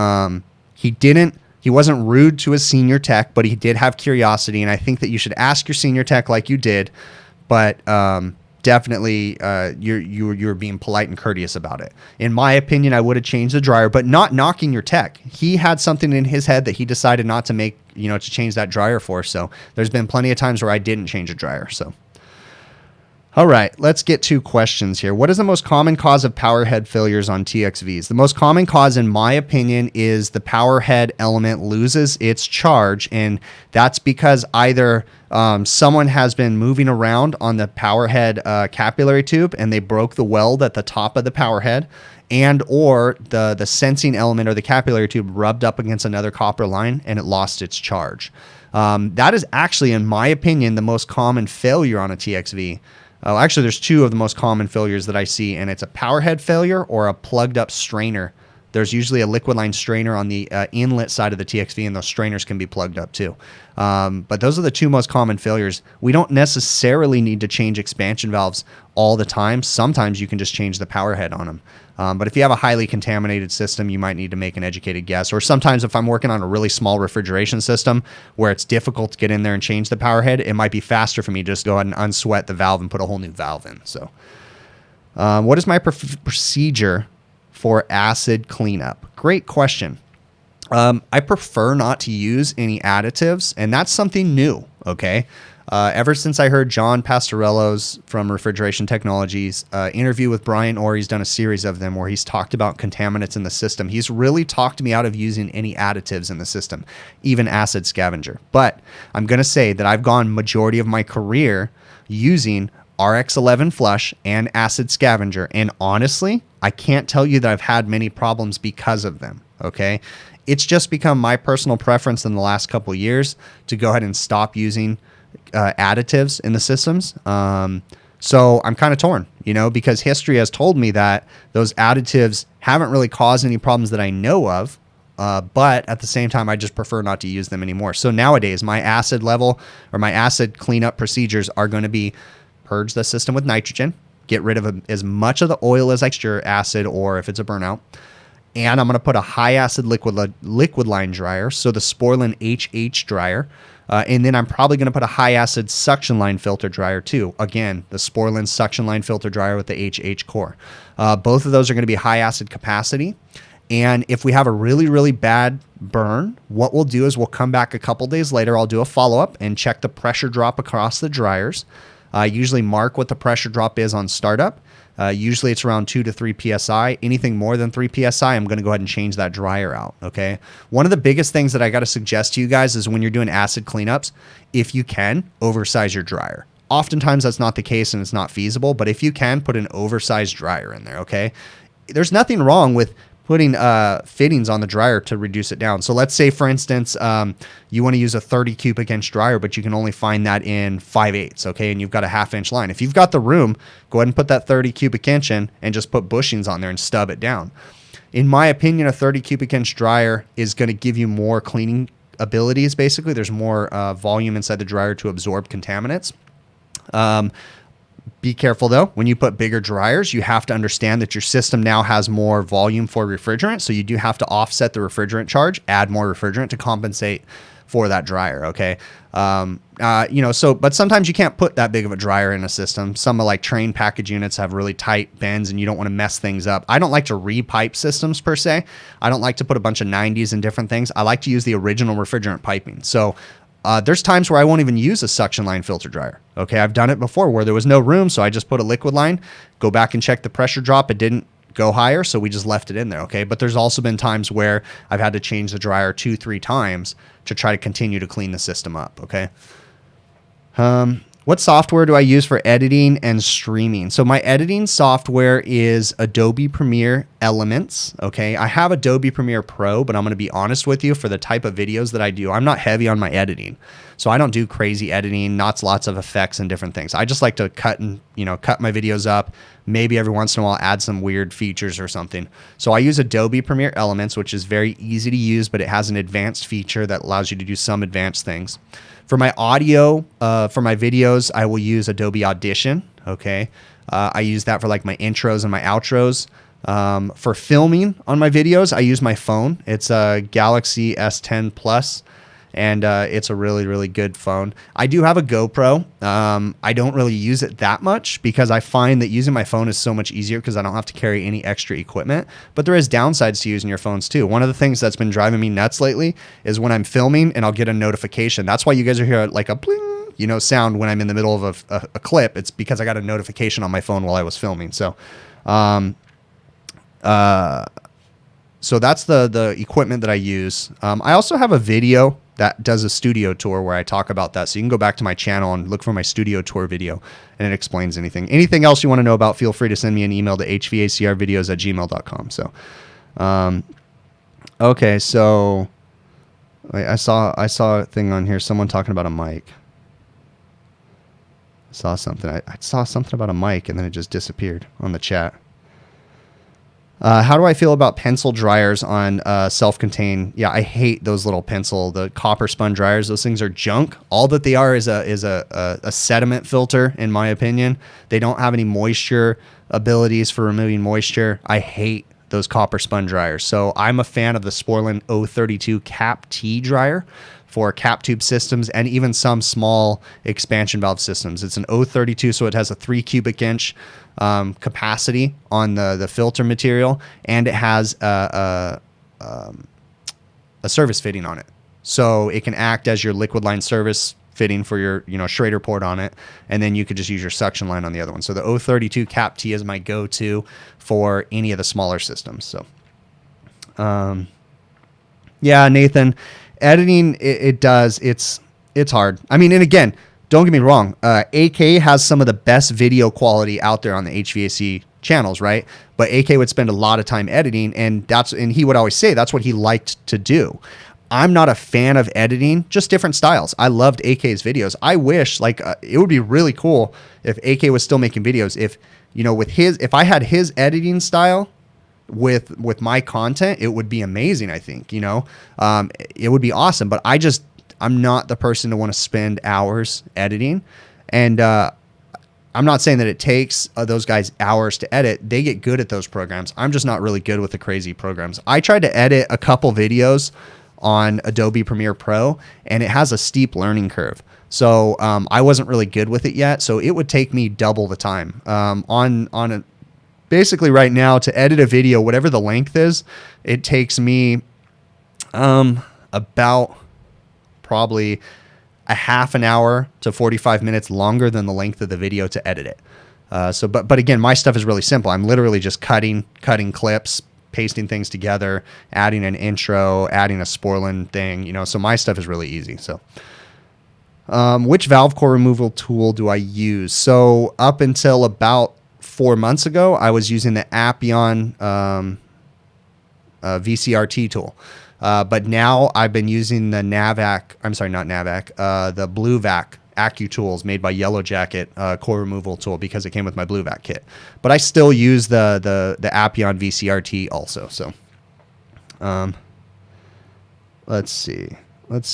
he wasn't rude to his senior tech, but he did have curiosity. And I think that you should ask your senior tech like you did, but definitely you're being polite and courteous about it. In my opinion, I would have changed the dryer, but not knocking your tech. He had something in his head that he decided not to make, to change that dryer for. So there's been plenty of times where I didn't change a dryer. So. All right, let's get to questions here. What is the most common cause of power head failures on TXVs? The most common cause, in my opinion, is the power head element loses its charge, and that's because either someone has been moving around on the power head capillary tube and they broke the weld at the top of the power head, and or the sensing element or the capillary tube rubbed up against another copper line and it lost its charge. That is actually, in my opinion, the most common failure on a TXV. Actually, there's two of the most common failures that I see, and it's a power head failure or a plugged up strainer. There's usually a liquid line strainer on the inlet side of the TXV, and those strainers can be plugged up too. But those are the two most common failures. We don't necessarily need to change expansion valves all the time. Sometimes you can just change the power head on them. But if you have a highly contaminated system, you might need to make an educated guess. Or sometimes if I'm working on a really small refrigeration system where it's difficult to get in there and change the power head, it might be faster for me to just go ahead and unsweat the valve and put a whole new valve in. So what is my procedure for acid cleanup? Great question. I prefer not to use any additives, and that's something new, okay? Ever since I heard John Pastorello's from Refrigeration Technologies interview with Brian Orr, he's done a series of them where he's talked about contaminants in the system. He's really talked me out of using any additives in the system, even acid scavenger. But I'm going to say that I've gone majority of my career using RX11 flush and acid scavenger. And honestly, I can't tell you that I've had many problems because of them. Okay. It's just become my personal preference in the last couple of years to go ahead and stop using additives in the systems. So I'm kind of torn, because history has told me that those additives haven't really caused any problems that I know of. But at the same time, I just prefer not to use them anymore. So nowadays, my acid level or my acid cleanup procedures are going to be purge the system with nitrogen, get rid of as much of the oil as extra acid, or if it's a burnout. And I'm going to put a high acid liquid line dryer, so the Sporlan HH dryer. And then I'm probably going to put a high acid suction line filter dryer too. Again, the Sporlan suction line filter dryer with the HH core. Both of those are going to be high acid capacity. And if we have a really, really bad burn, what we'll do is we'll come back a couple days later. I'll do a follow-up and check the pressure drop across the dryers. Usually mark what the pressure drop is on startup. Usually it's around 2 to 3 PSI. Anything more than 3 PSI, I'm going to go ahead and change that dryer out, okay? One of the biggest things that I got to suggest to you guys is when you're doing acid cleanups, if you can, oversize your dryer. Oftentimes that's not the case and it's not feasible, but if you can, put an oversized dryer in there, okay? There's nothing wrong with putting fittings on the dryer to reduce it down. So let's say, for instance, you want to use a 30 cubic inch dryer, but you can only find that in 5/8, okay? And you've got a 1/2 inch line. If you've got the room, go ahead and put that 30 cubic inch in and just put bushings on there and stub it down. In my opinion, a 30 cubic inch dryer is going to give you more cleaning abilities, basically. There's more volume inside the dryer to absorb contaminants. Be careful though, when you put bigger dryers, you have to understand that your system now has more volume for refrigerant. So you do have to offset the refrigerant charge, add more refrigerant to compensate for that dryer. Okay. But sometimes you can't put that big of a dryer in a system. Some of like train package units have really tight bends and you don't want to mess things up. I don't like to repipe systems per se. I don't like to put a bunch of 90s and different things. I like to use the original refrigerant piping. So there's times where I won't even use a suction line filter dryer. Okay, I've done it before where there was no room, so I just put a liquid line, go back and check the pressure drop. It didn't go higher, so we just left it in there, okay? But there's also been times where I've had to change the dryer 2-3 times to try to continue to clean the system up, okay? What software do I use for editing and streaming? So my editing software is Adobe Premiere Elements, okay? I have Adobe Premiere Pro, but I'm going to be honest with you, for the type of videos that I do, I'm not heavy on my editing. So I don't do crazy editing, lots of effects and different things. I just like to cut my videos up, maybe every once in a while add some weird features or something. So I use Adobe Premiere Elements, which is very easy to use, but it has an advanced feature that allows you to do some advanced things. For my audio, for my videos, I will use Adobe Audition, okay? I use that for like my intros and my outros. For filming on my videos, I use my phone. It's a Galaxy S10 Plus, and it's a really, really good phone. I do have a GoPro. I don't really use it that much because I find that using my phone is so much easier because I don't have to carry any extra equipment. But there is downsides to using your phones too. One of the things that's been driving me nuts lately is when I'm filming and I'll get a notification. That's why you guys are hearing like a bling, you know, sound when I'm in the middle of a clip. It's because I got a notification on my phone while I was filming. So, so that's the equipment that I use. I also have a video that does a studio tour where I talk about that. So you can go back to my channel and look for my studio tour video, and it explains anything. Anything else you want to know about, feel free to send me an email to hvacrvideos@gmail.com. So, okay. So wait, I saw a thing on here. Someone talking about a mic. I saw something. I saw something about a mic, and then it just disappeared on the chat. How do I feel about pencil dryers on self-contained? Yeah, I hate those little the copper spun dryers. Those things are junk. All that they are is a sediment filter, in my opinion. They don't have any moisture abilities for removing moisture. I hate those copper spun dryers. So I'm a fan of the Sporlan 032 Cap T dryer for cap tube systems and even some small expansion valve systems. It's an 032, so it has a 3 cubic inch capacity on the filter material, and it has a service fitting on it. So it can act as your liquid line service fitting for your Schrader port on it, and then you could just use your suction line on the other one. So the 032 Cap T is my go-to for any of the smaller systems. So yeah, Nathan, editing it's hard. I mean, and again, don't get me wrong, AK has some of the best video quality out there on the HVAC channels, right? But AK would spend a lot of time editing, and he would always say that's what he liked to do. I'm not a fan of editing, just different styles. I loved AK's videos. I wish it would be really cool if AK was still making videos. If if I had his editing style with my content, it would be amazing. I think it would be awesome. But I'm not the person to want to spend hours editing, and I'm not saying that it takes those guys hours to edit. They get good at those programs. I'm just not really good with the crazy programs. I tried to edit a couple videos on Adobe Premiere Pro, and it has a steep learning curve. So I wasn't really good with it yet. So it would take me double the time basically right now to edit a video, whatever the length is. It takes me about probably a half an hour to 45 minutes longer than the length of the video to edit it. But again, my stuff is really simple. I'm literally just cutting clips, pasting things together, adding an intro, adding a Sporlan thing, so my stuff is really easy. So, which valve core removal tool do I use? So up until about 4 months ago, I was using the Appion VCRT tool. But now I've been using the the Blue Vac Accu tools made by Yellow Jacket core removal tool because it came with my Blue Vac kit. But I still use the Appion VCRT also. So, let's see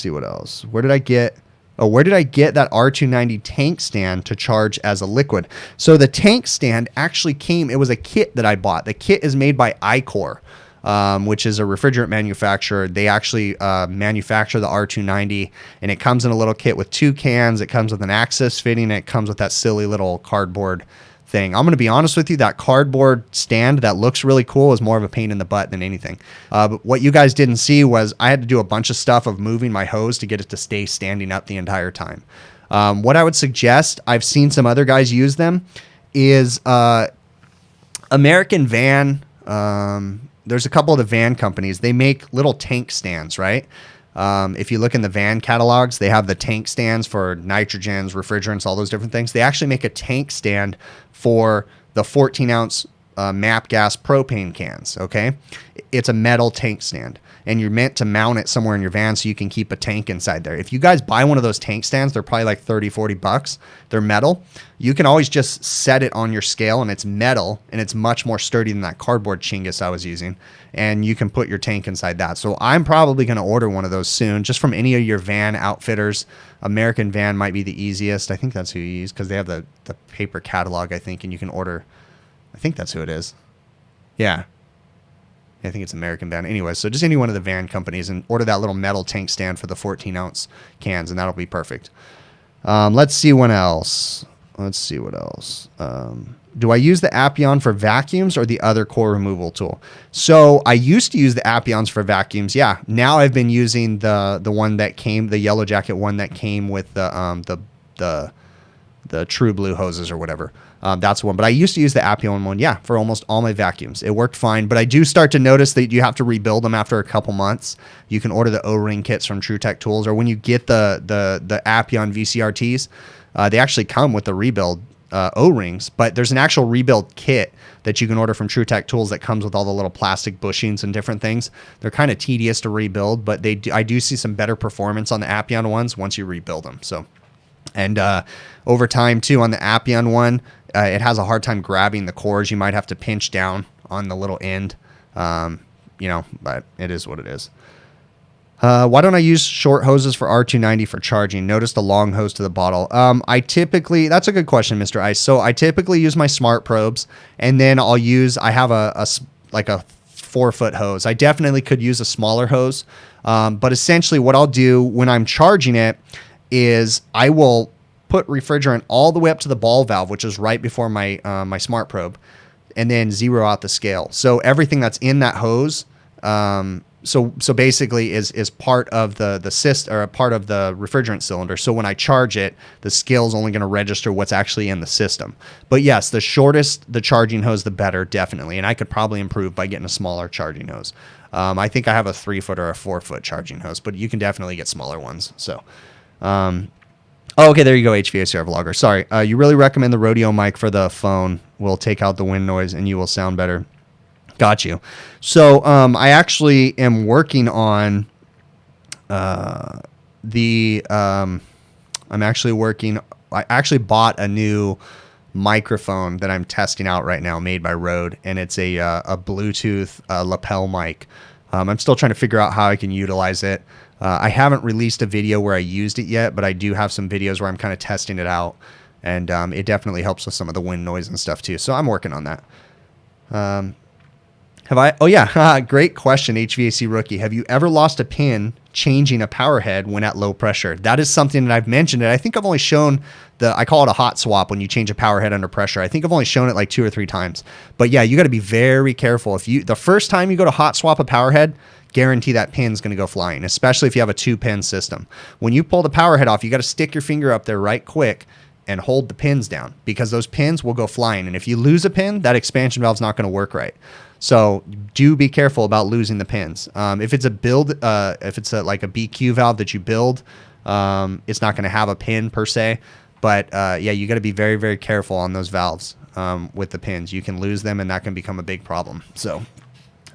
what else. Where did I get that R290 tank stand to charge as a liquid? So the tank stand actually it was a kit that I bought. The kit is made by iCore, which is a refrigerant manufacturer. They actually manufacture the R290, and it comes in a little kit with 2 cans. It comes with an access fitting, and it comes with that silly little cardboard thing. I'm going to be honest with you, that cardboard stand that looks really cool is more of a pain in the butt than anything. But what you guys didn't see was I had to do a bunch of stuff of moving my hose to get it to stay standing up the entire time. What I would suggest, I've seen some other guys use them, is American Van. There's a couple of the van companies. They make little tank stands, right? If you look in the van catalogs, they have the tank stands for nitrogens, refrigerants, all those different things. They actually make a tank stand for the 14-ounce MAP gas propane cans, okay? It's a metal tank stand, and you're meant to mount it somewhere in your van so you can keep a tank inside there. If you guys buy one of those tank stands, they're probably like 30, 40 bucks. They're metal. You can always just set it on your scale, and it's metal, and it's much more sturdy than that cardboard chingus I was using, and you can put your tank inside that. So I'm probably going to order one of those soon, just from any of your van outfitters. American Van might be the easiest. I think that's who you use because they have the paper catalog, I think, and you can order. I think that's who it is. Yeah. I think it's American Van. Anyway, so just any one of the van companies and order that little metal tank stand for the 14-ounce cans, and that'll be perfect. Let's see what else. Do I use the Appion for vacuums or the other core removal tool? So I used to use the Appions for vacuums. Yeah. Now I've been using the one that came, the Yellow Jacket one that came with the True Blue hoses or whatever. That's one. But I used to use the Appion one, yeah, for almost all my vacuums. It worked fine. But I do start to notice that you have to rebuild them after a couple months. You can order the O-ring kits from TruTech Tools, or when you get the Appion VCRTs, they actually come with the rebuild O-rings, but there's an actual rebuild kit that you can order from TruTech Tools that comes with all the little plastic bushings and different things. They're kind of tedious to rebuild, but I do see some better performance on the Appion ones once you rebuild them. So, and over time too, on the Appion one, it has a hard time grabbing the cores. You might have to pinch down on the little end, but it is what it is. Why don't I use short hoses for R290 for charging? Notice the long hose to the bottle. That's a good question, Mr. Ice. So I typically use my smart probes, and then I have a 4-foot hose. I definitely could use a smaller hose. But essentially what I'll do when I'm charging it is I will put refrigerant all the way up to the ball valve, which is right before my smart probe, and then zero out the scale. So everything that's in that hose, so basically is part of the cyst, or a part of the refrigerant cylinder. So when I charge it, the scale is only going to register what's actually in the system. But yes, the shortest the charging hose, the better, definitely. And I could probably improve by getting a smaller charging hose. I think I have a 3-foot or a 4-foot charging hose, but you can definitely get smaller ones. So, okay, there you go, HVACR vlogger. Sorry, you really recommend the rodeo mic for the phone. Will take out the wind noise and you will sound better. Got you. So I actually am working on I actually bought a new microphone that I'm testing out right now, made by Rode, and it's a Bluetooth lapel mic. I'm still trying to figure out how I can utilize it. I haven't released a video where I used it yet, but I do have some videos where I'm kind of testing it out, and it definitely helps with some of the wind noise and stuff too. So I'm working on that. Oh yeah, great question, HVAC Rookie. Have you ever lost a pin changing a power head when at low pressure? That is something that I've mentioned, and I think I've only shown I call it a hot swap when you change a power head under pressure. I think I've only shown it like 2 or 3 times. But yeah, you got to be very careful. The first time you go to hot swap a power head, guarantee that pin's going to go flying, especially if you have a 2-pin system. When you pull the power head off, you got to stick your finger up there right quick and hold the pins down, because those pins will go flying. And if you lose a pin, that expansion valve's not going to work right. So do be careful about losing the pins. If it's a build, if it's like a BQ valve that you build, it's not going to have a pin per se. But yeah, you got to be very, very careful on those valves with the pins. You can lose them, and that can become a big problem. So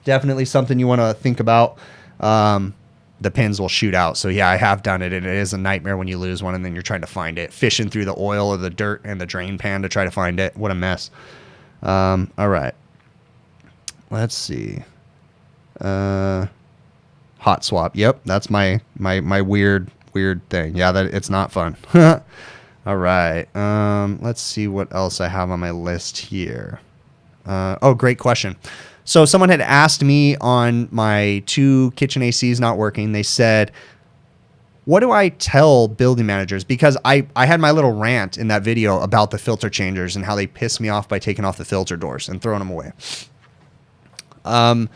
definitely something you want to think about. The pins will shoot out. So yeah, I have done it, and it is a nightmare when you lose one and then you're trying to find it, fishing through the oil or the dirt and the drain pan to try to find it. What a mess. All right. Let's see. Hot swap. Yep, that's my weird thing. Yeah, it's not fun. All right. Let's see what else I have on my list here. Oh, great question. So someone had asked me on my 2 kitchen ACs not working. They said, what do I tell building managers? Because I had my little rant in that video about the filter changers and how they piss me off by taking off the filter doors and throwing them away. How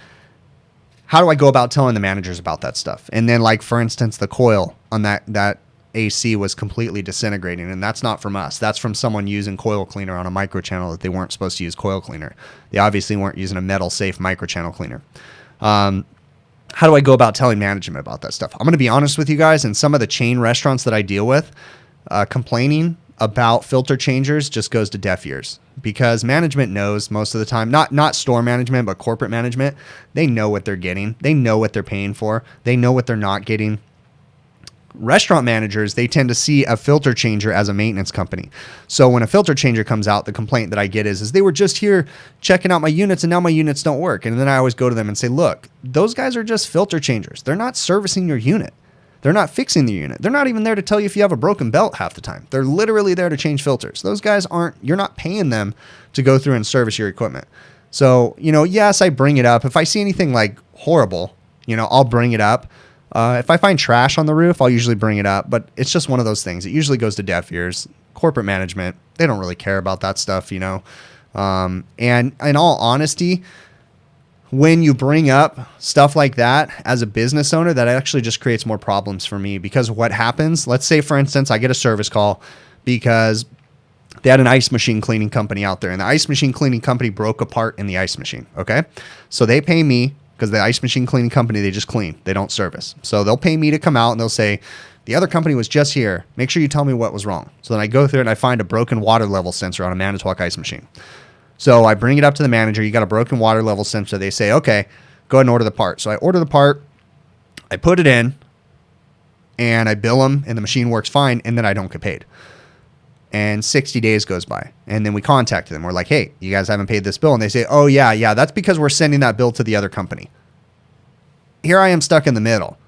do I go about telling the managers about that stuff? And then, like, for instance, the coil on that AC was completely disintegrating, and that's not from us. That's from someone using coil cleaner on a microchannel that they weren't supposed to use coil cleaner. They obviously weren't using a metal safe microchannel cleaner. How do I go about telling management about that stuff? I'm going to be honest with you guys, and some of the chain restaurants that I deal with, complaining about filter changers just goes to deaf ears, because management knows most of the time, not store management, but corporate management, they know what they're getting. They know what they're paying for. They know what they're not getting. Restaurant managers, they tend to see a filter changer as a maintenance company. So when a filter changer comes out, the complaint that I get is they were just here checking out my units and now my units don't work. And then I always go to them and say, look, those guys are just filter changers. They're not servicing your unit. They're not fixing the unit. They're not even there to tell you if you have a broken belt half the time. They're literally there to change filters. Those guys you're not paying them to go through and service your equipment. So, yes, I bring it up. If I see anything like horrible, I'll bring it up. If I find trash on the roof, I'll usually bring it up, but it's just one of those things. It usually goes to deaf ears. Corporate management, they don't really care about that stuff, And in all honesty, when you bring up stuff like that as a business owner, that actually just creates more problems for me, because what happens, let's say, for instance, I get a service call because they had an ice machine cleaning company out there, and the ice machine cleaning company broke a part in the ice machine. Okay. So they pay me, because the ice machine cleaning company, they just clean, they don't service. So they'll pay me to come out and they'll say, the other company was just here. Make sure you tell me what was wrong. So then I go through and I find a broken water level sensor on a Manitowoc ice machine. So I bring it up to the manager. You got a broken water level sensor. They say, okay, go ahead and order the part. So I order the part, I put it in, and I bill them, and the machine works fine, and then I don't get paid. And 60 days goes by, and then we contact them. We're like, hey, you guys haven't paid this bill. And they say, oh, yeah, that's because we're sending that bill to the other company. Here I am stuck in the middle,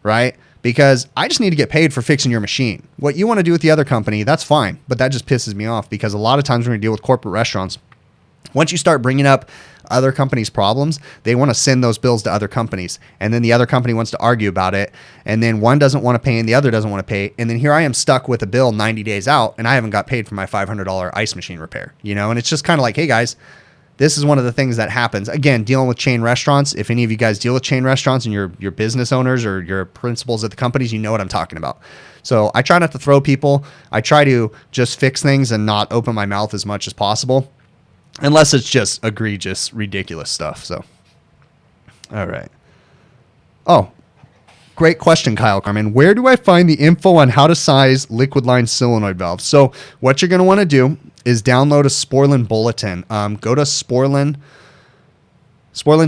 right? Because I just need to get paid for fixing your machine. What you want to do with the other company, that's fine, but that just pisses me off, because a lot of times when we deal with corporate restaurants, once you start bringing up other companies' problems, they want to send those bills to other companies. And then the other company wants to argue about it. And then one doesn't want to pay and the other doesn't want to pay. And then here I am stuck with a bill 90 days out, and I haven't got paid for my $500 ice machine repair, And it's just kind of like, hey guys, this is one of the things that happens. Again, dealing with chain restaurants. If any of you guys deal with chain restaurants and you're business owners or your principals at the companies, you know what I'm talking about. So I try not to throw people. I try to just fix things and not open my mouth as much as possible, unless it's just egregious, ridiculous stuff. So, all right. Oh, great question, Kyle Carmen. Where do I find the info on how to size liquid line solenoid valves? So what you're going to want to do is download a Sporlan bulletin. Go to Sporlan's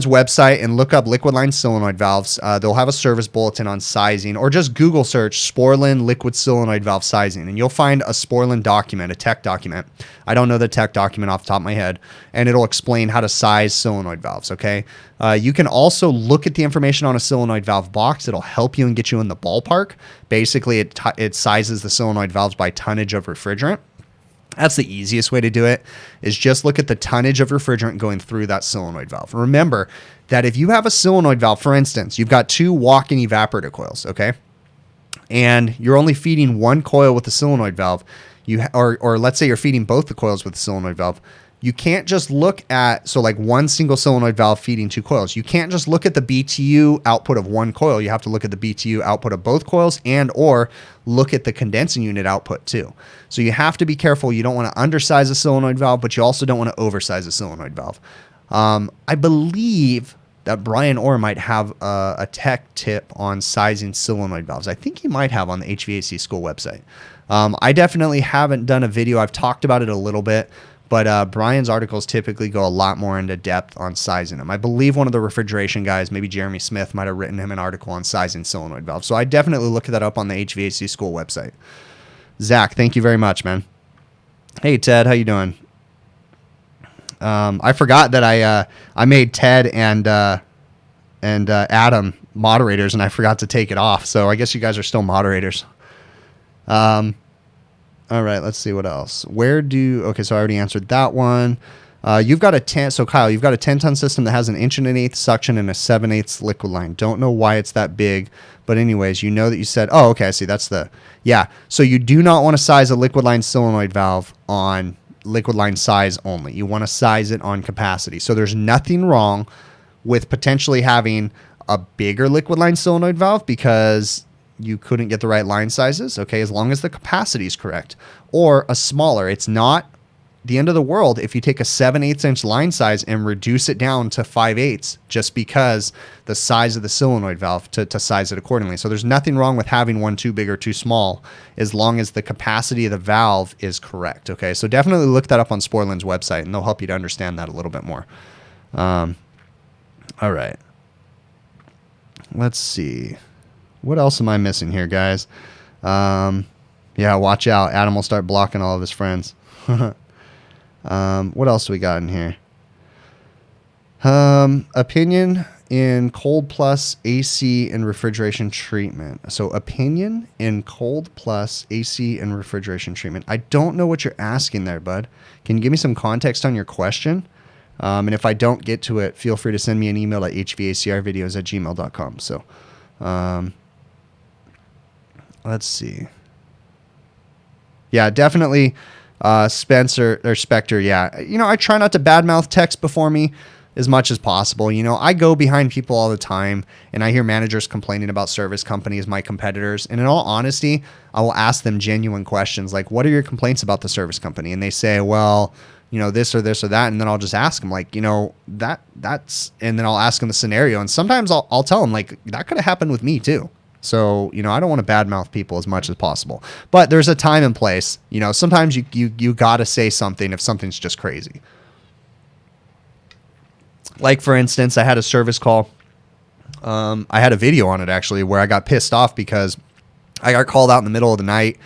website and look up liquid line solenoid valves. They'll have a service bulletin on sizing, or just Google search Sporlan liquid solenoid valve sizing, and you'll find a Sporlan document, a tech document. I don't know the tech document off the top of my head, and it'll explain how to size solenoid valves. Okay. You can also look at the information on a solenoid valve box. It'll help you and get you in the ballpark. Basically, it sizes the solenoid valves by tonnage of refrigerant. That's the easiest way to do it, is just look at the tonnage of refrigerant going through that solenoid valve. Remember that if you have a solenoid valve, for instance, you've got two walk-in evaporator coils, okay? And you're only feeding one coil with the solenoid valve, or let's say you're feeding both the coils with the solenoid valve. You can't just look at, so like one single solenoid valve feeding two coils. You can't just look at the BTU output of one coil. You have to look at the BTU output of both coils, and or look at the condensing unit output too. So you have to be careful. You don't want to undersize a solenoid valve, but you also don't want to oversize a solenoid valve. I believe that Brian Orr might have a tech tip on sizing solenoid valves. I think he might have on the HVAC school website. I definitely haven't done a video. I've talked about it a little bit, but Brian's articles typically go a lot more into depth on sizing them. I believe one of the refrigeration guys, maybe Jeremy Smith, might have written him an article on sizing solenoid valves. So I definitely look that up on the HVAC school website. Zach, thank you very much, man. Hey, Ted, how you doing? I forgot that I made Ted and Adam moderators, and I forgot to take it off. So I guess you guys are still moderators. All right, let's see what else. Okay, so I already answered that one. You've got a 10, so Kyle, you've got a 10-ton system that has an 1 1/8" suction and a 7/8 liquid line. Don't know why it's that big, but anyways, you know that you said, oh, okay, I see, yeah. So you do not want to size a liquid line solenoid valve on liquid line size only. You want to size it on capacity. So there's nothing wrong with potentially having a bigger liquid line solenoid valve because you couldn't get the right line sizes, okay, as long as the capacity is correct, or a smaller. It's not the end of the world if you take a 7/8 inch line size and reduce it down to 5/8 just because the size of the solenoid valve to size it accordingly. So there's nothing wrong with having one too big or too small as long as the capacity of the valve is correct, okay? So definitely look that up on Sporlan's website, and they'll help you to understand that a little bit more. All right. Let's see. What else am I missing here, guys? Yeah, watch out. Adam will start blocking all of his friends. What else do we got in here? Opinion in cold plus AC and refrigeration treatment. So opinion in cold plus AC and refrigeration treatment. I don't know what you're asking there, bud. Can you give me some context on your question? And if I don't get to it, feel free to send me an email at hvacrvideos@gmail.com. So let's see. Yeah, definitely Spencer or Spectre. Yeah, I try not to badmouth text before me as much as possible. I go behind people all the time, and I hear managers complaining about service companies, my competitors. And in all honesty, I will ask them genuine questions like, what are your complaints about the service company? And they say, well, this or this or that. And then I'll just ask them like, that's, and then I'll ask them the scenario. And sometimes I'll tell them like, that could have happened with me too. So, I don't want to badmouth people as much as possible, but there's a time and place. Sometimes you got to say something if something's just crazy. Like, for instance, I had a service call. I had a video on it, actually, where I got pissed off because I got called out in the middle of the night.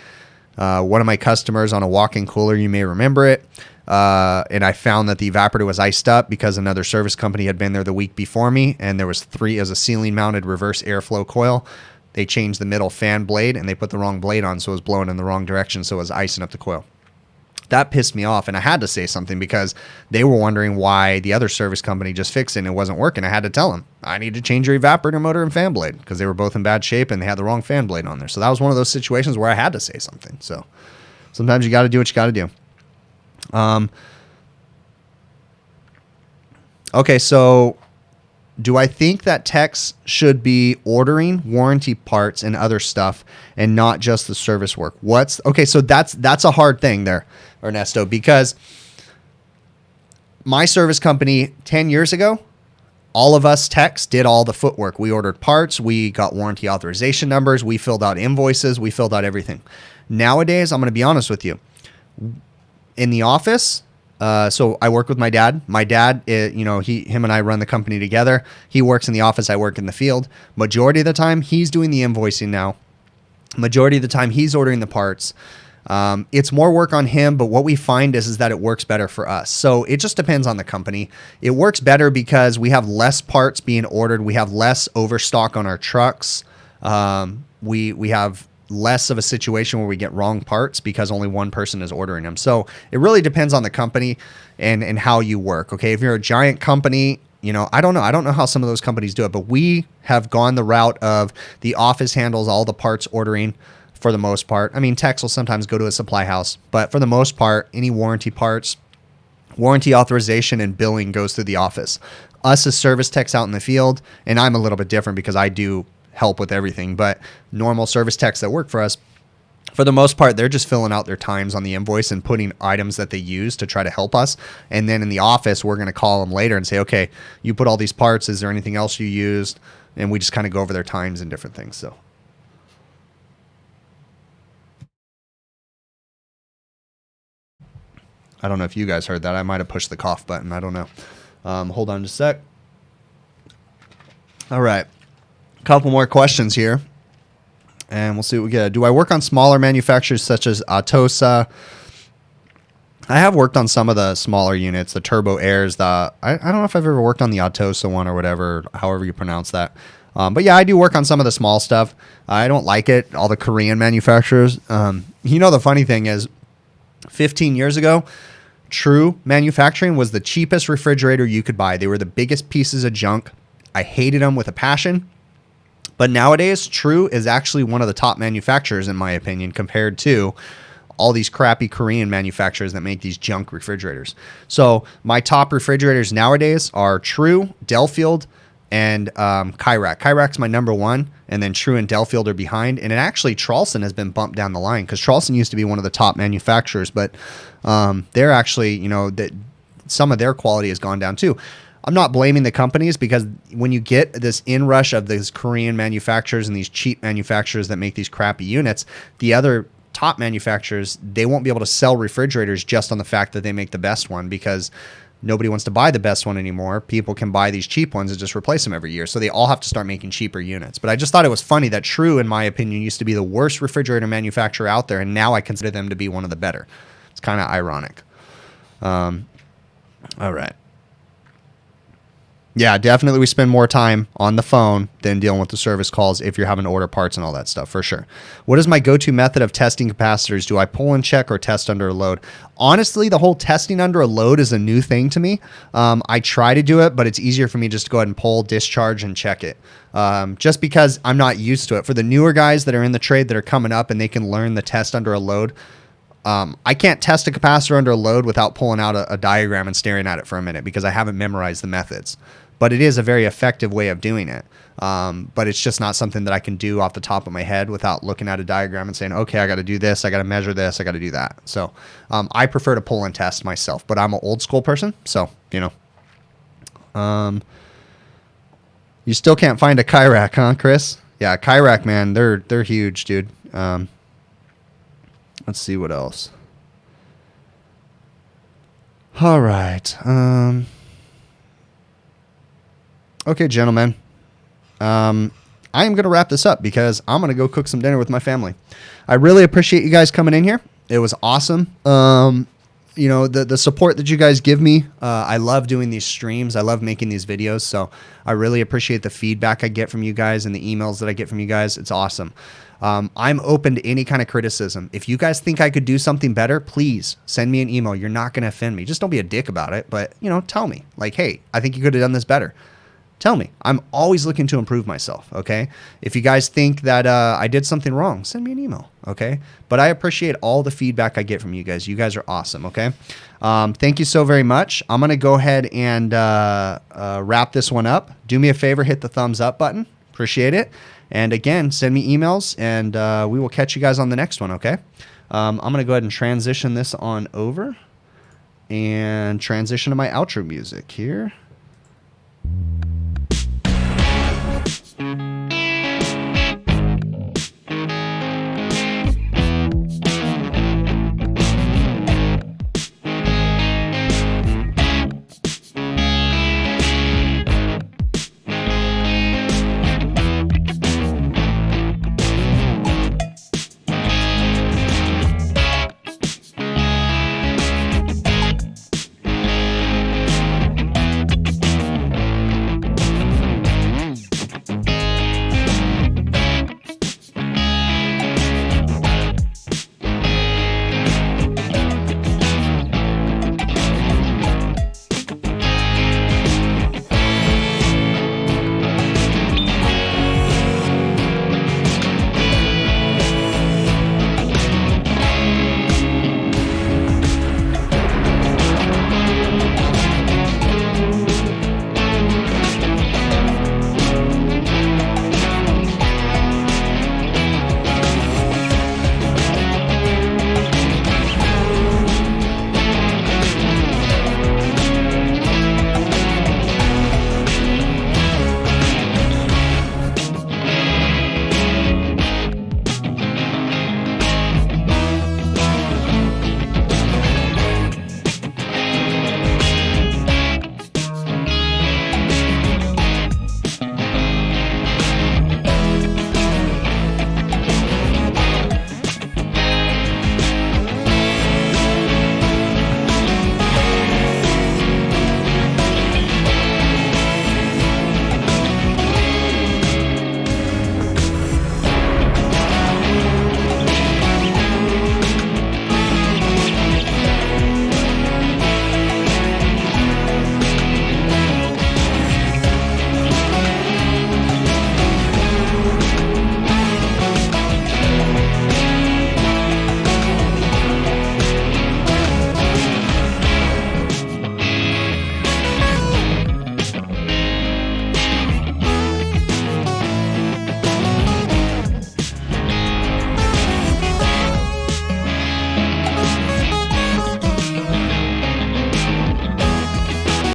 One of my customers on a walk-in cooler, you may remember it. And I found that the evaporator was iced up because another service company had been there the week before me. And there was as a ceiling-mounted reverse airflow coil. They changed the middle fan blade, and they put the wrong blade on, so it was blowing in the wrong direction, so it was icing up the coil. That pissed me off, and I had to say something because they were wondering why the other service company just fixed it and it wasn't working. I had to tell them, I need to change your evaporator motor and fan blade because they were both in bad shape and they had the wrong fan blade on there. So that was one of those situations where I had to say something. So sometimes you got to do what you got to do. Okay, so do I think that techs should be ordering warranty parts and other stuff and not just the service work? Okay, so that's a hard thing there, Ernesto, because my service company 10 years ago, all of us techs did all the footwork. We ordered parts, we got warranty authorization numbers, we filled out invoices, we filled out everything. Nowadays, I'm going to be honest with you. In the office, so I work with my dad. My dad, him and I run the company together. He works in the office. I work in the field. Majority of the time, he's doing the invoicing now. Majority of the time, he's ordering the parts. It's more work on him, but what we find is that it works better for us. So it just depends on the company. It works better because we have less parts being ordered. We have less overstock on our trucks. We have less of a situation where we get wrong parts because only one person is ordering them. So it really depends on the company and how you work. Okay. If you're a giant company, I don't know how some of those companies do it, but we have gone the route of the office handles all the parts ordering for the most part. I mean, techs will sometimes go to a supply house, but for the most part, any warranty parts, warranty authorization and billing goes through the office. Us as service techs out in the field, and I'm a little bit different because I do help with everything, but normal service techs that work for us, for the most part, they're just filling out their times on the invoice and putting items that they use to try to help us. And then in the office, we're going to call them later and say, okay, you put all these parts. Is there anything else you used? And we just kind of go over their times and different things. So I don't know if you guys heard that. I might have pushed the cough button. I don't know. Hold on just a sec. All right. Couple more questions here, and we'll see what we get. Do I work on smaller manufacturers such as Atosa? I have worked on some of the smaller units, the Turbo Airs. I don't know if I've ever worked on the Atosa one or whatever, however you pronounce that. But yeah, I do work on some of the small stuff. I don't like it, all the Korean manufacturers. The funny thing is, 15 years ago, True Manufacturing was the cheapest refrigerator you could buy. They were the biggest pieces of junk. I hated them with a passion. But nowadays, True is actually one of the top manufacturers, in my opinion, compared to all these crappy Korean manufacturers that make these junk refrigerators. So my top refrigerators nowadays are True, Delfield, and Hvacr. Hvacr's my number one, and then True and Delfield are behind. And actually, Tralson has been bumped down the line because Tralson used to be one of the top manufacturers, but they're actually, some of their quality has gone down too. I'm not blaming the companies because when you get this inrush of these Korean manufacturers and these cheap manufacturers that make these crappy units, the other top manufacturers, they won't be able to sell refrigerators just on the fact that they make the best one because nobody wants to buy the best one anymore. People can buy these cheap ones and just replace them every year. So they all have to start making cheaper units. But I just thought it was funny that True, in my opinion, used to be the worst refrigerator manufacturer out there, and now I consider them to be one of the better. It's kind of ironic. All right. Yeah, definitely we spend more time on the phone than dealing with the service calls if you're having to order parts and all that stuff, for sure. What is my go-to method of testing capacitors? Do I pull and check or test under a load? Honestly, the whole testing under a load is a new thing to me. I try to do it, but it's easier for me just to go ahead and pull, discharge, and check it. Just because I'm not used to it. For the newer guys that are in the trade that are coming up and they can learn the test under a load, I can't test a capacitor under a load without pulling out a diagram and staring at it for a minute because I haven't memorized the methods. But it is a very effective way of doing it. But it's just not something that I can do off the top of my head without looking at a diagram and saying, okay, I got to do this, I got to measure this, I got to do that. So I prefer to pull and test myself, but I'm an old school person. So, you know, you still can't find a Hvacr, huh, Chris? Yeah, Hvacr, man, they're huge, dude. Let's see what else. All right. Okay, gentlemen. I am going to wrap this up because I'm going to go cook some dinner with my family. I really appreciate you guys coming in here. It was awesome. You know, the support that you guys give me. I love doing these streams. I love making these videos. So I really appreciate the feedback I get from you guys and the emails that I get from you guys. It's awesome. I'm open to any kind of criticism. If you guys think I could do something better, please send me an email. You're not going to offend me. Just don't be a dick about it. But, you know, tell me. Like, hey, I think you could have done this better. Tell me. I'm always looking to improve myself, okay? If you guys think that I did something wrong, send me an email, okay? But I appreciate all the feedback I get from you guys. You guys are awesome, okay? Thank you so very much. I'm going to go ahead and wrap this one up. Do me a favor, hit the thumbs up button. Appreciate it. And again, send me emails, and we will catch you guys on the next one, okay? I'm going to go ahead and transition this on over and transition to my outro music here.